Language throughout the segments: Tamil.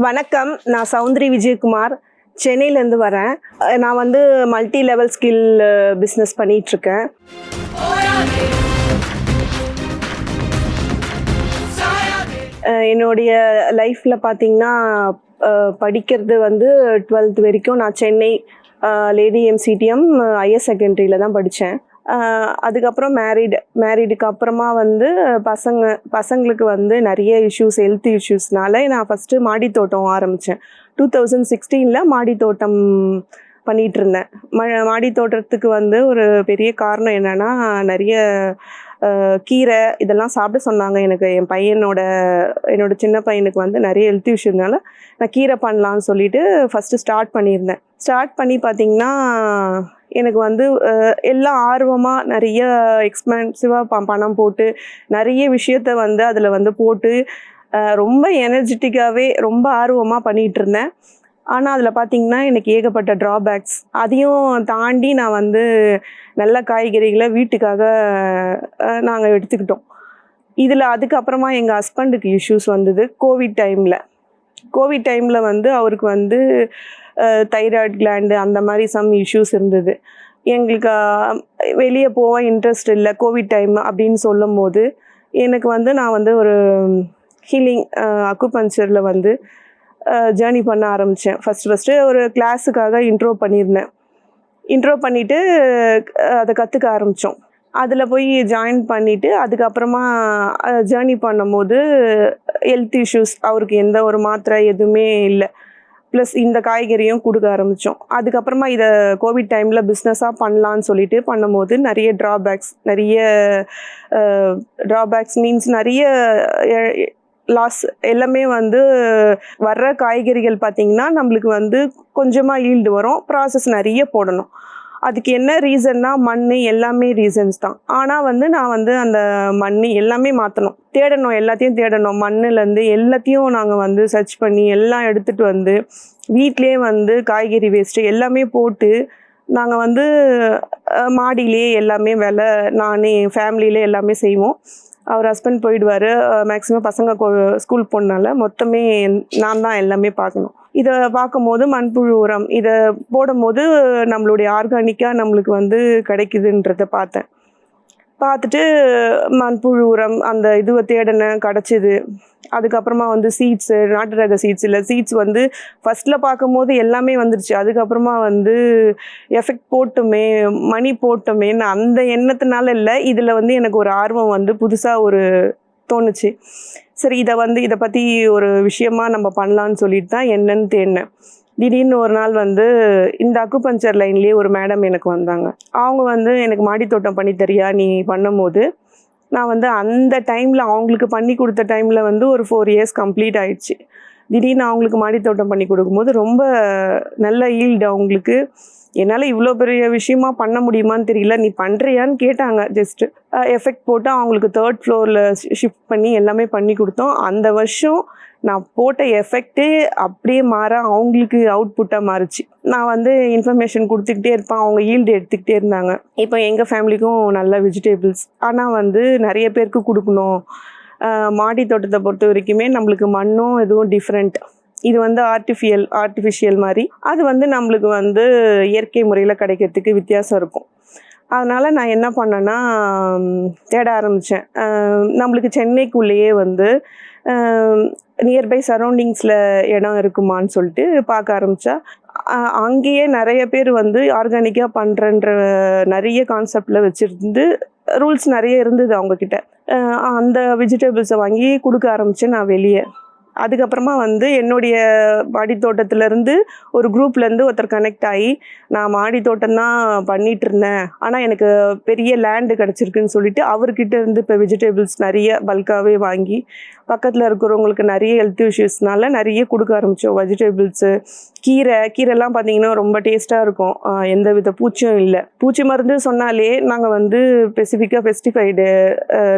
வணக்கம். நான் சௌந்தரி விஜயகுமார் சென்னையிலேருந்து வரேன். நான் வந்து மல்டி லெவல் ஸ்கில் பிஸ்னஸ் பண்ணிகிட்ருக்கேன். என்னுடைய லைஃப்பில் பார்த்திங்கன்னா படிக்கிறது வந்து 12th வரைக்கும் நான் சென்னை லேடி எம்சிடிஎம் ஹையர் செகண்டரியில் தான் படித்தேன். அதுக்கப்புறம் மேரீடுக்கு அப்புறமா வந்து பசங்களுக்கு வந்து நிறைய ஹெல்த் இஷ்யூஸ்னால நான் ஃபஸ்ட்டு மாடித்தோட்டம் ஆரம்பித்தேன். 2016 மாடித்தோட்டம் பண்ணிகிட்டு இருந்தேன். மாடித்தோட்டத்துக்கு வந்து ஒரு பெரிய காரணம் என்னென்னா, நிறைய கீரை இதெல்லாம் சாப்பிட சொன்னாங்க. என்னோட சின்ன பையனுக்கு வந்து நிறைய ஹெல்த் இஷ்யூனால நான் கீரை பண்ணலான்னு சொல்லிட்டு ஃபஸ்ட்டு ஸ்டார்ட் பண்ணியிருந்தேன். ஸ்டார்ட் பண்ணி பார்த்திங்கன்னா எனக்கு வந்து எல்லாம் ஆர்வமாக நிறைய எக்ஸ்பென்சிவாக பணம் போட்டு நிறைய விஷயத்த வந்து அதில் வந்து போட்டு ரொம்ப எனர்ஜெட்டிக்காகவே ரொம்ப ஆர்வமாக பண்ணிகிட்டு இருந்தேன். ஆனால் அதில் பார்த்திங்கன்னா எனக்கு ஏகப்பட்ட ட்ராபேக்ஸ். அதையும் தாண்டி நான் வந்து நல்ல காய்கறிகளை வீட்டுக்காக நாங்கள் எடுத்துக்கிட்டோம். இதில் அதுக்கப்புறமா எங்கள் ஹஸ்பண்டுக்கு இஷ்யூஸ் வந்தது. கோவிட் டைமில் வந்து அவருக்கு வந்து தைராய்டு கிளாண்டு அந்த மாதிரி சம் இஷ்யூஸ் இருந்தது. எங்களுக்கு வெளியே போக இன்ட்ரெஸ்ட் இல்லை கோவிட் டைம் அப்படின்னு சொல்லும் போது எனக்கு வந்து நான் வந்து ஒரு ஹீலிங் அக்குபஞ்சரில் வந்து ஜேர்னி பண்ண ஆரம்பித்தேன். ஃபஸ்ட்டு ஒரு கிளாஸுக்காக இன்ட்ரோ பண்ணிவிட்டு அதை கற்றுக்க ஆரம்பித்தோம். அதில் போய் ஜாயின் பண்ணிவிட்டு அதுக்கப்புறமா ஜேர்னி பண்ணும்போது ஹெல்த் இஷ்யூஸ், அவருக்கு எந்த ஒரு மாத்திரை எதுவுமே இல்லை. ப்ளஸ் இந்த காய்கறியும் கொடுக்க ஆரம்பித்தோம். அதுக்கப்புறமா இதை கோவிட் டைமில் பிஸ்னஸாக பண்ணலான்னு சொல்லிட்டு பண்ணும்போது நிறைய ட்ராபேக்ஸ் மீன்ஸ் நிறைய லாஸ். எல்லாமே வந்து வர்ற காய்கறிகள் பார்த்திங்கன்னா நம்மளுக்கு வந்து கொஞ்சமாக ஈல்டு வரும், ப்ராசஸ் நிறைய போடணும். அதுக்கு என்ன ரீசன்னா மண் எல்லாமே ரீசன்ஸ் தான். ஆனால் வந்து நான் வந்து அந்த மண் எல்லாமே எல்லாத்தையும் தேடணும். மண்ணுலேருந்து எல்லாத்தையும் நாங்கள் வந்து சர்ச் பண்ணி எல்லாம் எடுத்துகிட்டு வந்து வீட்டிலே வந்து காய்கறி வேஸ்ட்டு எல்லாமே போட்டு நாங்கள் வந்து மாடியிலே எல்லாமே நான் என் ஃபேமிலியிலே எல்லாமே செய்வோம். அவர் ஹஸ்பண்ட் போயிடுவார். மேக்ஸிமம் பசங்க ஸ்கூல் போனால மொத்தமே நான் தான் எல்லாமே பார்க்கணும். இதை பார்க்கும்போது மண்புழு உரம் இதை போடும்போது நம்மளுடைய ஆர்கானிக்காக நம்மளுக்கு வந்து கிடைக்குதுன்றதை பார்த்துட்டு மண்புழு உரம் அந்த இதுவை தேடினேன், கிடச்சிது. அதுக்கப்புறமா வந்து நாட்டு ரக சீட்ஸ் வந்து ஃபஸ்ட்டில் பார்க்கும்போது எல்லாமே வந்துருச்சு. அதுக்கப்புறமா வந்து எஃபெக்ட் மணி போட்டோமேன்னு அந்த எண்ணத்தினால இல்லை, இதில் வந்து எனக்கு ஒரு ஆர்வம் வந்து புதுசாக ஒரு தோணுச்சு. சரி, இதை பற்றி ஒரு விஷயமா நம்ம பண்ணலான்னு சொல்லிட்டு தான் என்னன்னு தேடினேன். திடீர்னு ஒரு நாள் வந்து இந்த அக்குபஞ்சர் லைன்லேயே ஒரு மேடம் எனக்கு வந்தாங்க. அவங்க வந்து எனக்கு மாடித்தோட்டம் பண்ணி தரியா நீ பண்ணும்போது, நான் வந்து அந்த டைமில் அவங்களுக்கு பண்ணி கொடுத்த டைமில் வந்து ஒரு 4 years கம்ப்ளீட் ஆயிடுச்சு. திடீர்னு அவங்களுக்கு மாடித்தோட்டம் பண்ணி கொடுக்கும்போது ரொம்ப நல்ல ஈல்டு அவங்களுக்கு. என்னால் இவ்வளோ பெரிய விஷயமா பண்ண முடியுமான்னு தெரியல, நீ பண்ணுறியான்னு கேட்டாங்க. ஜஸ்ட்டு எஃபெக்ட் போட்டு அவங்களுக்கு 3rd floor ஷிஃப்ட் பண்ணி எல்லாமே பண்ணி கொடுத்தோம். அந்த வருஷம் நான் போட்ட எஃபெக்டே அப்படியே மாற அவங்களுக்கு அவுட்புட்டாக மாறுச்சு. நான் வந்து இன்ஃபர்மேஷன் கொடுத்துக்கிட்டே இருப்பேன், அவங்க ஈல்டு எடுத்துக்கிட்டே இருந்தாங்க. இப்போ எங்கள் ஃபேமிலிக்கும் நல்ல வெஜிடபிள்ஸ், ஆனால் வந்து நிறைய பேருக்கு கொடுக்கணும். மாடி தோட்டத்தை பொறுத்த வரைக்குமே நம்மளுக்கு மண்ணும் எதுவும் டிஃப்ரெண்ட். இது வந்து ஆர்டிஃபிஷியல் மாதிரி, அது வந்து நம்மளுக்கு வந்து இயற்கை முறையில் கிடைக்கிறதுக்கு வித்தியாசம் இருக்கும். அதனால் நான் என்ன பண்ணேன்னா தேட ஆரம்பித்தேன். நம்மளுக்கு சென்னைக்குள்ளேயே வந்து நியர்பை சரௌண்டிங்ஸில் இடம் இருக்குமான்னு சொல்லிட்டு பார்க்க ஆரம்பித்தா அங்கேயே நிறைய பேர் வந்து ஆர்கானிக்காக பண்ணுறன்ற நிறைய கான்செப்டில் வச்சுருந்து ரூல்ஸ் நிறைய இருந்தது அவங்கக்கிட்ட. அந்த வெஜிடபிள்ஸை வாங்கி கொடுக்க ஆரம்பித்தேன் நான் வெளியே. அதுக்கப்புறமா வந்து என்னுடைய மாடித்தோட்டத்துலேருந்து ஒரு குரூப்லேருந்து ஒருத்தர் கனெக்ட் ஆகி, நான் மாடித்தோட்டம் தான் பண்ணிகிட்டு இருந்தேன், ஆனால் எனக்கு பெரிய லேண்டு கிடச்சிருக்குன்னு சொல்லிட்டு அவர்கிட்ட இருந்து இப்போ வெஜிடபிள்ஸ் நிறைய பல்காகவே வாங்கி பக்கத்தில் இருக்கிறவங்களுக்கு நிறைய ஹெல்த் இஷ்யூஸ்னால நிறைய கொடுக்க ஆரம்பித்தோம். வெஜிடபிள்ஸு, கீரைலாம் பார்த்திங்கன்னா ரொம்ப டேஸ்ட்டாக இருக்கும், எந்த வித பூச்சியும் இல்லை. பூச்சி மருந்து சொன்னாலே நாங்கள் வந்து ஸ்பெசிஃபிக்காக பெஸ்டிஃபைடு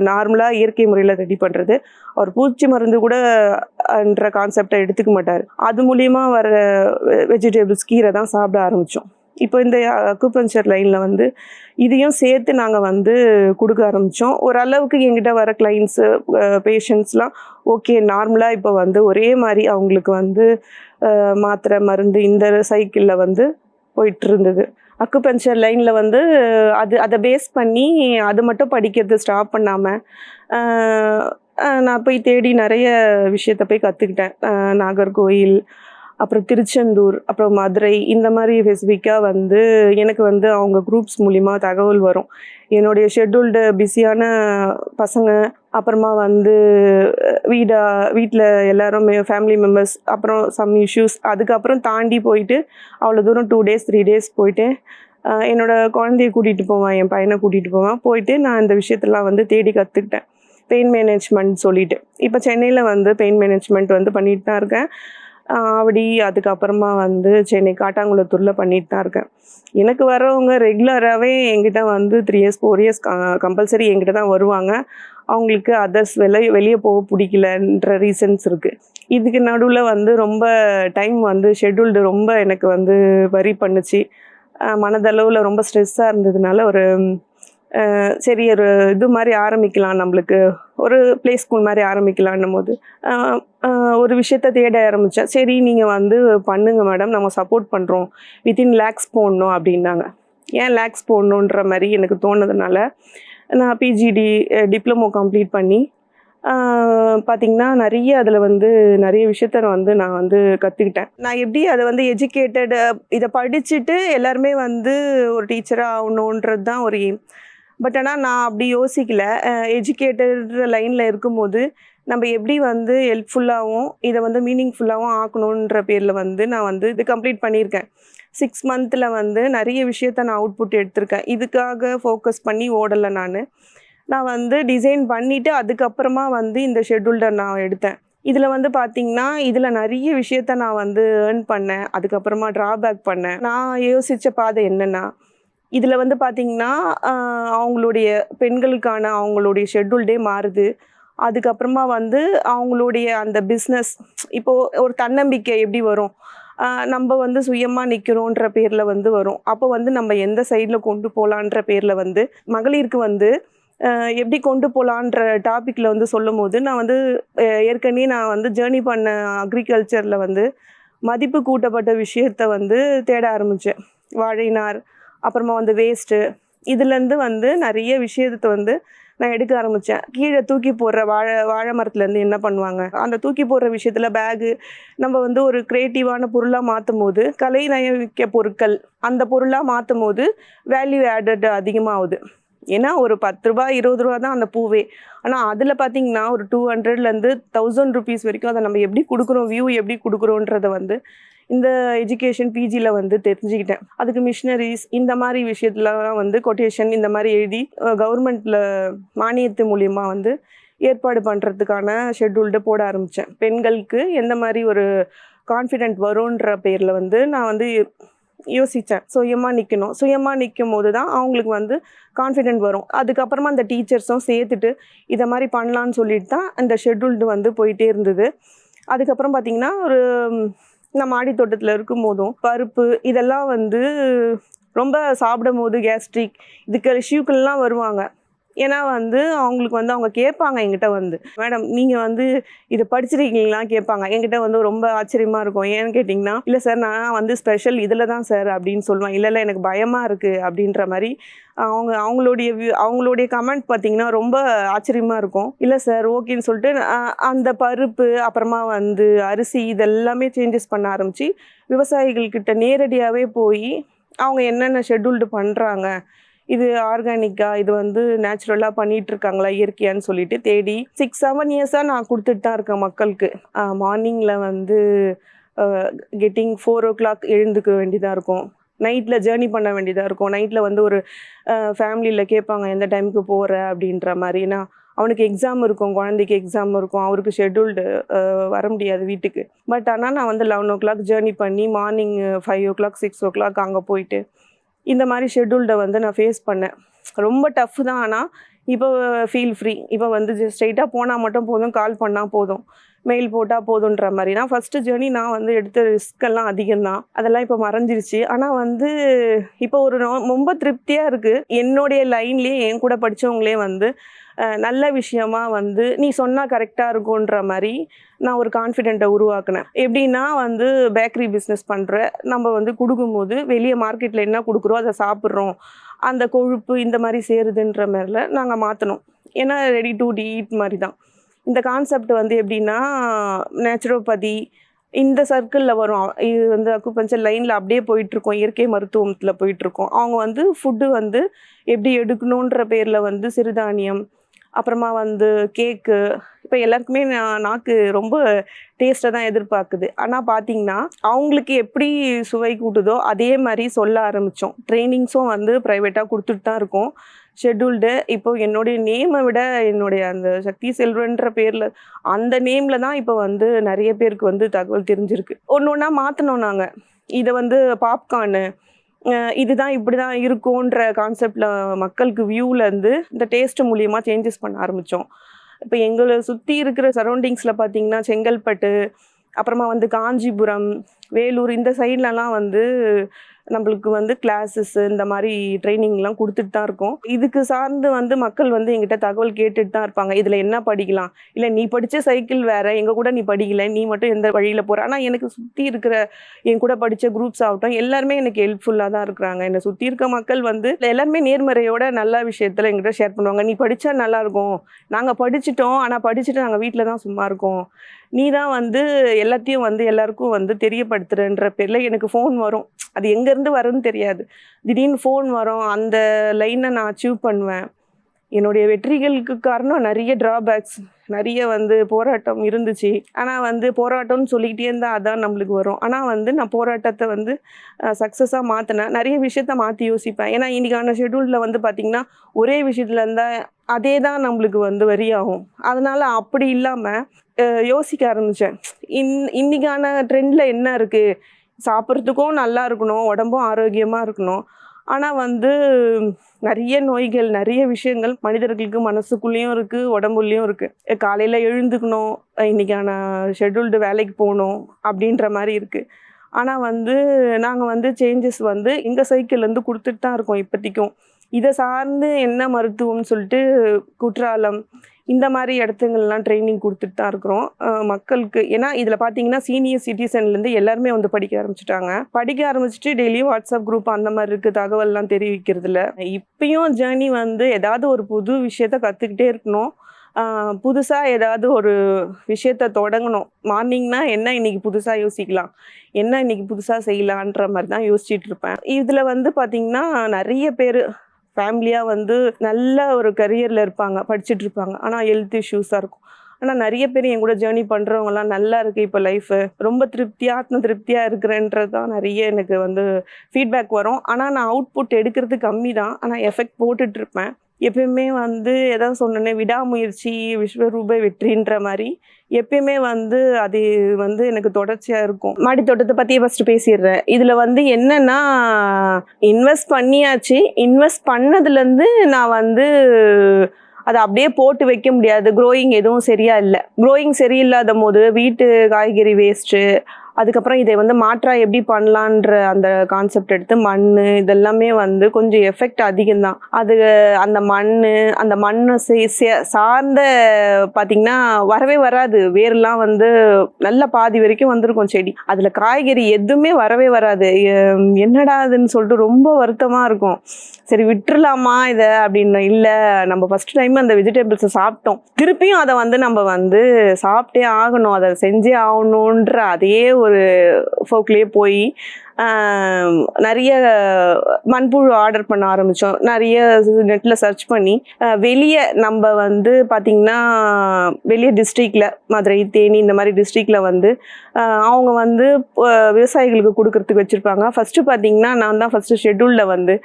நார்மலாக இயற்கை முறையில் ரெடி பண்ணுறது. அவர் பூச்சி மருந்து கூட என்ற கான்செப்டை எடுத்துக்க மாட்டார். அது மூலியமாக வர வெஜிடபிள்ஸ் கீரை தான் சாப்பிட ஆரம்பித்தோம். இப்போ இந்த அக்குபஞ்சர் லைனில் வந்து இதையும் சேர்த்து நாங்கள் வந்து கொடுக்க ஆரம்பித்தோம். ஓரளவுக்கு எங்கிட்ட வர கிளைண்ட்ஸு பேஷண்ட்ஸ்லாம் ஓகே நார்மலாக இப்போ வந்து ஒரே மாதிரி அவங்களுக்கு வந்து மாத்திரை மருந்து இந்த சைக்கிளில் வந்து போயிட்டு இருந்தது. அக்குபஞ்சர் லைனில் வந்து அதை பேஸ் பண்ணி அது மட்டும் படிக்கிறது ஸ்டாப் பண்ணாமல் நான் போய் தேடி நிறைய விஷயத்தை போய் கற்றுக்கிட்டேன். நாகர்கோயில், அப்புறம் திருச்செந்தூர், அப்புறம் மதுரை, இந்த மாதிரி ஸ்பெசிஃபிக்காக வந்து எனக்கு வந்து அவங்க குரூப்ஸ் மூலிமா தகவல் வரும். என்னுடைய ஷெட்யூல்டு பிஸியான பசங்க, அப்புறமா வந்து வீட்டில் எல்லாருமே ஃபேமிலி மெம்பர்ஸ், அப்புறம் சம் இஷ்யூஸ், அதுக்கப்புறம் தாண்டி போயிட்டு அவ்வளோ தூரம் 2 days 3 days போயிட்டு என்னோடய குழந்தைய கூட்டிகிட்டு போவேன், என் பையனை கூட்டிகிட்டு போவேன். போயிட்டு நான் இந்த விஷயத்தெல்லாம் வந்து தேடி கற்றுக்கிட்டேன். பெயின் மேனேஜ்மெண்ட் சொல்லிட்டு இப்போ சென்னையில் வந்து பெயின் மேனேஜ்மெண்ட் வந்து பண்ணிட்டு தான் இருக்கேன். ஆவடி, அதுக்கப்புறமா வந்து சென்னை காட்டாங்குளத்தூரில் பண்ணிட்டு தான் இருக்கேன். எனக்கு வரவங்க ரெகுலராகவே என்கிட்ட வந்து 3 years 4 years கம்பல்சரி என்கிட்ட தான் வருவாங்க. அவங்களுக்கு அதர்ஸ் வெளியே போக பிடிக்கலன்ற ரீசன்ஸ் இருக்குது. இதுக்கு நடுவில் வந்து ரொம்ப டைம் வந்து ஷெட்யூல்டு ரொம்ப எனக்கு வந்து வரி பண்ணுச்சு. மனதளவில் ரொம்ப ஸ்ட்ரெஸ்ஸாக இருந்ததுனால ஒரு சரி ஒரு இது மாதிரி ஆரம்பிக்கலாம், நம்மளுக்கு ஒரு ப்ளே ஸ்கூல் மாதிரி ஆரம்பிக்கலான்னும் போது ஒரு விஷயத்த தேட ஆரம்பித்தேன். சரி நீங்கள் வந்து பண்ணுங்கள் மேடம், நம்ம சப்போர்ட் பண்ணுறோம், வித்தின் லேக்ஸ் போடணும் அப்படின்னாங்க. ஏன் லேக்ஸ் போடணுன்ற மாதிரி எனக்கு தோணுதுனால நான் பிஜிடி டிப்ளமோ கம்ப்ளீட் பண்ணி பார்த்திங்கன்னா அதில் வந்து நிறைய விஷயத்த வந்து நான் வந்து கற்றுக்கிட்டேன். நான் எப்படி அதை வந்து எஜுகேட்டட் இதை படிச்சுட்டு எல்லாருமே வந்து ஒரு டீச்சராக ஆகணுன்றது தான் ஒரு எய்ம். பட் ஆனால் நான் அப்படி யோசிக்கல. எஜுகேட்டட் லைனில் இருக்கும்போது நம்ம எப்படி வந்து ஹெல்ப்ஃபுல்லாகவும் இதை வந்து மீனிங்ஃபுல்லாகவும் ஆக்கணுன்ற பேரில் வந்து நான் வந்து இது கம்ப்ளீட் பண்ணியிருக்கேன். 6 months வந்து நிறைய விஷயத்த நான் அவுட்புட் எடுத்திருக்கேன். இதுக்காக ஃபோக்கஸ் பண்ணி ஓடலை. நான் வந்து டிசைன் பண்ணிவிட்டு அதுக்கப்புறமா வந்து இந்த ஷெட்யூல்டை நான் எடுத்தேன். இதில் வந்து பார்த்திங்கன்னா இதில் நிறைய விஷயத்த நான் வந்து ஏர்ன் பண்ணேன். அதுக்கப்புறமா ட்ராபேக் பண்ணேன். நான் யோசித்த பாதை என்னென்னா, இதில் வந்து பார்த்திங்கன்னா அவங்களுடைய பெண்களுக்கான அவங்களுடைய ஷெட்யூல்டே மாறுது. அதுக்கப்புறமா வந்து அவங்களுடைய அந்த பிஸ்னஸ் இப்போது ஒரு தன்னம்பிக்கை எப்படி வரும், நம்ம வந்து சுயமாக நிற்கிறோன்ற பேரில் வந்து வரும். அப்போ வந்து நம்ம எந்த சைடில் கொண்டு போகலான்ற பேரில் வந்து மகளிருக்கு வந்து எப்படி கொண்டு போகலான்ற டாப்பிக்கில் வந்து சொல்லும் போது நான் வந்து ஏற்கனவே நான் வந்து ஜேர்னி பண்ண அக்ரிகல்ச்சரில் வந்து மதிப்பு கூட்டப்பட்ட விஷயத்த வந்து தேட ஆரம்பித்தேன். வாழைநார், அப்புறமா வந்து வேஸ்ட்டு, இதுலேருந்து வந்து நிறைய விஷயத்தை வந்து நான் எடுக்க ஆரம்பித்தேன். கீழே தூக்கி போடுற வாழை மரத்துலேருந்து என்ன பண்ணுவாங்க, அந்த தூக்கி போடுற விஷயத்தில் பேகு நம்ம வந்து ஒரு க்ரியேட்டிவான பொருளாக மாற்றும் போது, கலை நயமிக்க பொருட்கள் அந்த பொருளாக மாற்றும் போது வேல்யூ ஆடட் அதிகமாகுது. ஏன்னா ஒரு 10 ரூபா 20 ரூபா தான் அந்த பூவே. ஆனால் அதில் பார்த்திங்கன்னா ஒரு 200லேருந்து 1000 rupees வரைக்கும் அதை நம்ம எப்படி கொடுக்குறோம், வியூ எப்படி கொடுக்குறோன்றதை வந்து இந்த எஜுகேஷன் பிஜியில் வந்து தெரிஞ்சுக்கிட்டேன். அதுக்கு மிஷினரிஸ் இந்த மாதிரி விஷயத்துலலாம் வந்து கொட்டேஷன் இந்த மாதிரி எழுதி கவர்மெண்ட்டில் மானியத்து மூலிமா வந்து ஏற்பாடு பண்ணுறதுக்கான ஷெட்யூல்டு போட ஆரம்பித்தேன். பெண்களுக்கு எந்த மாதிரி ஒரு கான்ஃபிடென்ட் வரும்ன்ற பேரில் வந்து நான் வந்து யோசித்தேன். சுயமாக நிற்கும் போது தான் அவங்களுக்கு வந்து கான்ஃபிடென்ட் வரும். அதுக்கப்புறமா அந்த டீச்சர்ஸும் சேர்த்துட்டு இதை மாதிரி பண்ணலான்னு சொல்லிட்டு தான் அந்த ஷெட்யூல்டு வந்து போயிட்டே இருந்தது. அதுக்கப்புறம் பார்த்திங்கன்னா ஒரு நான் மாடி தோட்டத்தில் இருக்கும் போதும் பருப்பு இதெல்லாம் வந்து ரொம்ப சாப்பிடும் போது கேஸ்ட்ரிக் இதுக்கு இஷ்யூக்கள்லாம் வருவாங்க. ஏன்னா வந்து அவங்களுக்கு வந்து அவங்க கேட்பாங்க என்கிட்ட வந்து, மேடம் நீங்கள் வந்து இதை படிச்சிருக்கீங்களா கேட்பாங்க. என்கிட்ட வந்து ரொம்ப ஆச்சரியமாக இருக்கும். ஏன்னு கேட்டிங்கன்னா, இல்லை சார் நான் வந்து ஸ்பெஷல் இதில் தான் சார் அப்படின்னு சொல்லுவேன். இல்லை எனக்கு பயமாக இருக்குது அப்படின்ற மாதிரி அவங்களுடைய கமெண்ட் பார்த்திங்கன்னா ரொம்ப ஆச்சரியமாக இருக்கும். இல்லை சார் ஓகேன்னு சொல்லிட்டு அந்த பருப்பு அப்புறமா வந்து அரிசி இதெல்லாமே சேஞ்சஸ் பண்ண ஆரம்பித்து விவசாயிகள்கிட்ட நேரடியாகவே போய் அவங்க என்னென்ன ஷெட்யூல்டு பண்ணுறாங்க, இது ஆர்கானிக்காக இது வந்து நேச்சுரலாக பண்ணிகிட்ருக்காங்களா இயற்கையான்னு சொல்லிட்டு தேடி 6-7 years நான் கொடுத்துட்டு தான் இருக்கேன் மக்களுக்கு. மார்னிங்கில் வந்து கெட்டிங் 4 o'clock எழுந்துக்க வேண்டியதாக இருக்கும். நைட்டில் ஜேர்னி பண்ண வேண்டியதாக இருக்கும். நைட்டில் வந்து ஒரு ஃபேமிலியில் கேட்பாங்க எந்த டைமுக்கு போகிற அப்படின்ற மாதிரினா, அவனுக்கு எக்ஸாம் இருக்கும், குழந்தைக்கு எக்ஸாம் இருக்கும், அவருக்கு ஷெட்யூல்டு வர முடியாது வீட்டுக்கு. பட் ஆனால் நான் வந்து 11 o'clock ஜேர்னி பண்ணி மார்னிங் 5 o'clock 6 o'clock அங்கே போயிட்டு இந்த மாதிரி ஷெட்யூல்டை வந்து நான் ஃபேஸ் பண்ணேன். ரொம்ப டஃப் தான். ஆனால் இப்போ ஃபீல் ஃப்ரீ. இப்போ வந்து ஸ்ட்ரெயிட்டாக போனால் மட்டும் போதும், கால் பண்ணால் போதும். மெயில் போட்டால் போதுன்ற மாதிரி தான் ஃபஸ்ட்டு ஜேர்னி. நான் வந்து எடுத்த ரிஸ்கெல்லாம் அதிகம்தான், அதெல்லாம் இப்போ மறைஞ்சிருச்சு. ஆனால் வந்து இப்போ ஒரு ரொம்ப திருப்தியாக இருக்குது. என்னுடைய லைன்லேயே என் கூட படித்தவங்களே வந்து நல்ல விஷயமா வந்து நீ சொன்னால் கரெக்டாக இருக்குன்ற மாதிரி நான் ஒரு கான்ஃபிடென்ட்டை உருவாக்குனேன். எப்படின்னா வந்து பேக்கரி பிஸ்னஸ் பண்ணுற நம்ம வந்து கொடுக்கும்போது வெளியே மார்க்கெட்டில் என்ன கொடுக்குறோம் அதை சாப்பிட்றோம், அந்த கொழுப்பு இந்த மாதிரி சேருதுன்ற மாதிரில நாங்கள் மாற்றினோம். ஏன்னா ரெடி டு ஈட் மாதிரி தான் இந்த கான்செப்ட். வந்து எப்படின்னா நேச்சுரோபதி இந்த சர்க்கிளில் வரும். இது வந்து அக்குபஞ்சர் லைனில் அப்படியே போயிட்டுருக்கோம், இயற்கை மருத்துவத்தில் போயிட்டுருக்கோம். அவங்க வந்து ஃபுட்டு வந்து எப்படி எடுக்கணுன்ற பேரில் வந்து சிறுதானியம், அப்புறமா வந்து கேக்கு, இப்போ எல்லாருக்குமே நாக்கு ரொம்ப டேஸ்ட்டை தான் எதிர்பார்க்குது. ஆனால் பார்த்தீங்கன்னா அவங்களுக்கு எப்படி சுவை கூட்டுதோ அதே மாதிரி சொல்ல ஆரம்பித்தோம். ட்ரைனிங்ஸும் வந்து ப்ரைவேட்டாக கொடுத்துட்டு தான் இருக்கோம், ஷெட்யூல்டு. இப்போ என்னுடைய நேமை விட என்னுடைய அந்த சக்தி செல்வன்ற பேரில் அந்த நேமில் தான் இப்போ வந்து நிறைய பேருக்கு வந்து தகவல் தெரிஞ்சிருக்கு. ஒன்று ஒன்றா மாற்றினோம் நாங்கள். இதை வந்து பாப்கார்னு இதுதான் இப்படி தான் இருக்கும்ன்ற கான்செப்டில் மக்களுக்கு வியூவிலேருந்து இந்த டேஸ்ட்டு மூலியமாக சேஞ்சஸ் பண்ண ஆரம்பித்தோம். இப்போ எங்களை சுற்றி இருக்கிற சரௌண்டிங்ஸில் பார்த்திங்கன்னா செங்கல்பட்டு, அப்புறமா வந்து காஞ்சிபுரம், வேலூர் இந்த சைட்லலாம் வந்து நம்மளுக்கு வந்து கிளாஸஸ் இந்த மாதிரி ட்ரைனிங்லாம் கொடுத்துட்டு தான் இருக்கோம். இதுக்கு சார்ந்து வந்து மக்கள் வந்து எங்கிட்ட தகவல் கேட்டுட்டு தான் இருப்பாங்க. இதில் என்ன படிக்கலாம், இல்லை நீ படித்த சைக்கிள் வேறு, எங்கள் கூட நீ படிக்கலை, நீ மட்டும் எந்த வழியில் போகிற. ஆனால் எனக்கு சுற்றி இருக்கிற என் கூட படித்த குரூப்ஸ் ஆகட்டும் எல்லாருமே எனக்கு ஹெல்ப்ஃபுல்லாக தான் இருக்கிறாங்க. என்னை சுற்றி இருக்க மக்கள் வந்து எல்லாருமே நேர்மறையோட நல்ல விஷயத்தில் எங்கிட்ட ஷேர் பண்ணுவாங்க. நீ படித்தா நல்லாயிருக்கும், நாங்கள் படிச்சிட்டோம், ஆனால் படிச்சுட்டு நாங்கள் வீட்டில் தான் சும்மா இருக்கோம், நீ தான் வந்து எல்லாத்தையும் வந்து எல்லாருக்கும் வந்து தெரியப்படுத்துகிறன்ற பேரில் எனக்கு ஃபோன் வரும். அது எங்கேருந்து வரும்னு தெரியாது, திடீர்னு ஃபோன் வரும். அந்த லைனை நான் அச்சீவ் பண்ணுவேன். என்னுடைய வெற்றிகளுக்கு காரணம் நிறைய ட்ராபேக்ஸ், நிறைய வந்து போராட்டம் இருந்துச்சு. ஆனால் வந்து போராட்டம்னு சொல்லிக்கிட்டே இருந்தால் அதான் நம்மளுக்கு வரும். ஆனால் வந்து நான் போராட்டத்தை வந்து சக்ஸஸாக மாற்றினேன். நிறைய விஷயத்த மாற்றி யோசிப்பேன். ஏன்னா இன்றைக்கான ஷெட்யூலில் வந்து பார்த்திங்கன்னா ஒரே விஷயத்தில் இருந்தால் அதே தான் நம்மளுக்கு வந்து வரியாகும். அதனால் அப்படி இல்லாமல் யோசிக்க ஆரம்பித்தேன். இன்றைக்கான ட்ரெண்டில் என்ன இருக்குது, சாப்பிட்றதுக்கும் நல்லா இருக்கணும், உடம்பும் ஆரோக்கியமாக இருக்கணும். ஆனால் வந்து நிறைய நோய்கள், நிறைய விஷயங்கள் மனிதர்களுக்கு மனசுக்குள்ளேயும் இருக்குது, உடம்புலேயும் இருக்குது. காலையில் எழுந்துக்கணும், இன்றைக்கான ஷெட்யூல்டு வேலைக்கு போகணும் அப்படின்ற மாதிரி இருக்குது. ஆனால் வந்து நாங்கள் வந்து சேஞ்சஸ் வந்து எங்கள் சைக்கிள்லேருந்து கொடுத்துட்டு தான் இருக்கோம் இப்போதைக்கும். இதை சார்ந்து என்ன மருத்துவம்னு சொல்லிட்டு குற்றாலம் இந்த மாதிரி இடத்துங்கள்லாம் ட்ரைனிங் கொடுத்துட்டு தான் இருக்கிறோம் மக்களுக்கு. ஏன்னா இதில் பார்த்தீங்கன்னா சீனியர் சிட்டிசன்லேருந்து எல்லாருமே வந்து படிக்க ஆரம்பிச்சுட்டு டெய்லியும் வாட்ஸ்அப் குரூப் அந்த மாதிரி இருக்குது, தகவல்லாம் தெரிவிக்கிறதுல. இப்பயும் ஜேர்னி வந்து ஏதாவது ஒரு புது விஷயத்த கற்றுக்கிட்டே இருக்கணும். புதுசாக ஏதாவது ஒரு விஷயத்த தொடங்கணும். மார்னிங்னா என்ன இன்னைக்கு புதுசாக யோசிக்கலாம், என்ன இன்னைக்கு புதுசாக செய்யலான்ற மாதிரி தான் யோசிச்சுட்டு இருப்பேன். இதில் வந்து பார்த்திங்கன்னா நிறைய பேர் ஃபேமிலியாக வந்து நல்ல ஒரு கரியரில் இருப்பாங்க, படிச்சுட்டு இருப்பாங்க, ஆனால் ஹெல்த் இஷ்யூஸாக இருக்கும். ஆனால் நிறைய பேர் என் கூட ஜேர்னி பண்ணுறவங்கலாம் நல்லா இருக்குது, இப்போ லைஃபு ரொம்ப ஆத்ம திருப்தியாக இருக்கிறேன்றது தான் நிறைய எனக்கு வந்து ஃபீட்பேக் வரும். ஆனால் நான் அவுட்புட் எடுக்கிறது கம்மி தான், ஆனால் எஃபெக்ட் போட்டுட்ருப்பேன். எப்பயுமே வந்து எதாவது சொன்னோன்னே விடாமுயற்சி விஸ்வரூப வெற்றின்ற மாதிரி எப்பயுமே வந்து அது வந்து எனக்கு தொடர்ச்சியாக இருக்கும். மாடி தோட்டத்தை பற்றியே ஃபஸ்ட்டு பேசிடுறேன். இதில் வந்து என்னென்னா இன்வெஸ்ட் பண்ணியாச்சு. இன்வெஸ்ட் பண்ணதுலேருந்து நான் வந்து அதை அப்படியே போட்டு வைக்க முடியாது. க்ரோயிங் எதுவும் சரியாக இல்லை. க்ரோயிங் சரியில்லாத போது வீட்டு காய்கறி வேஸ்ட்டு, அதுக்கப்புறம் இதை வந்து மாற்றா எப்படி பண்ணலான்ற அந்த கான்செப்ட் எடுத்து மண் இதெல்லாமே வந்து கொஞ்சம் எஃபெக்ட் அதிகம்தான். அது அந்த மண்ணை சார்ந்த பார்த்திங்கன்னா வரவே வராது. வேர்லாம் வந்து நல்ல பாதி வரைக்கும் வந்திருக்கும் செடி, அதில் காய்கறி எதுவுமே வரவே வராது. என்னடா அதுன்னு சொல்லிட்டு ரொம்ப வருத்தமாக இருக்கும். சரி விட்டுறலாமா இதை அப்படின்னு. இல்லை, நம்ம ஃபஸ்ட் டைம் அந்த வெஜிடபிள்ஸை சாப்பிட்டோம், திருப்பியும் அதை வந்து நம்ம வந்து சாப்பிட்டே ஆகணும், அதை செஞ்சே ஆகணுன்ற அதே ஒரு ஃபோக்லேயே போய் நிறைய மண்புழு ஆர்டர் பண்ண ஆரம்பித்தோம். நிறைய நெட்டில் சர்ச் பண்ணி வெளியே நம்ம வந்து பார்த்திங்கன்னா வெளியே டிஸ்ட்ரிக்டில் மதுரை, தேனி இந்த மாதிரி டிஸ்ட்ரிக்டில் வந்து அவங்க வந்து விவசாயிகளுக்கு கொடுக்கறதுக்கு வச்சுருப்பாங்க. ஃபஸ்ட்டு பார்த்திங்கன்னா நான் தான் ஃபஸ்ட்டு ஷெட்யூலில் வந்து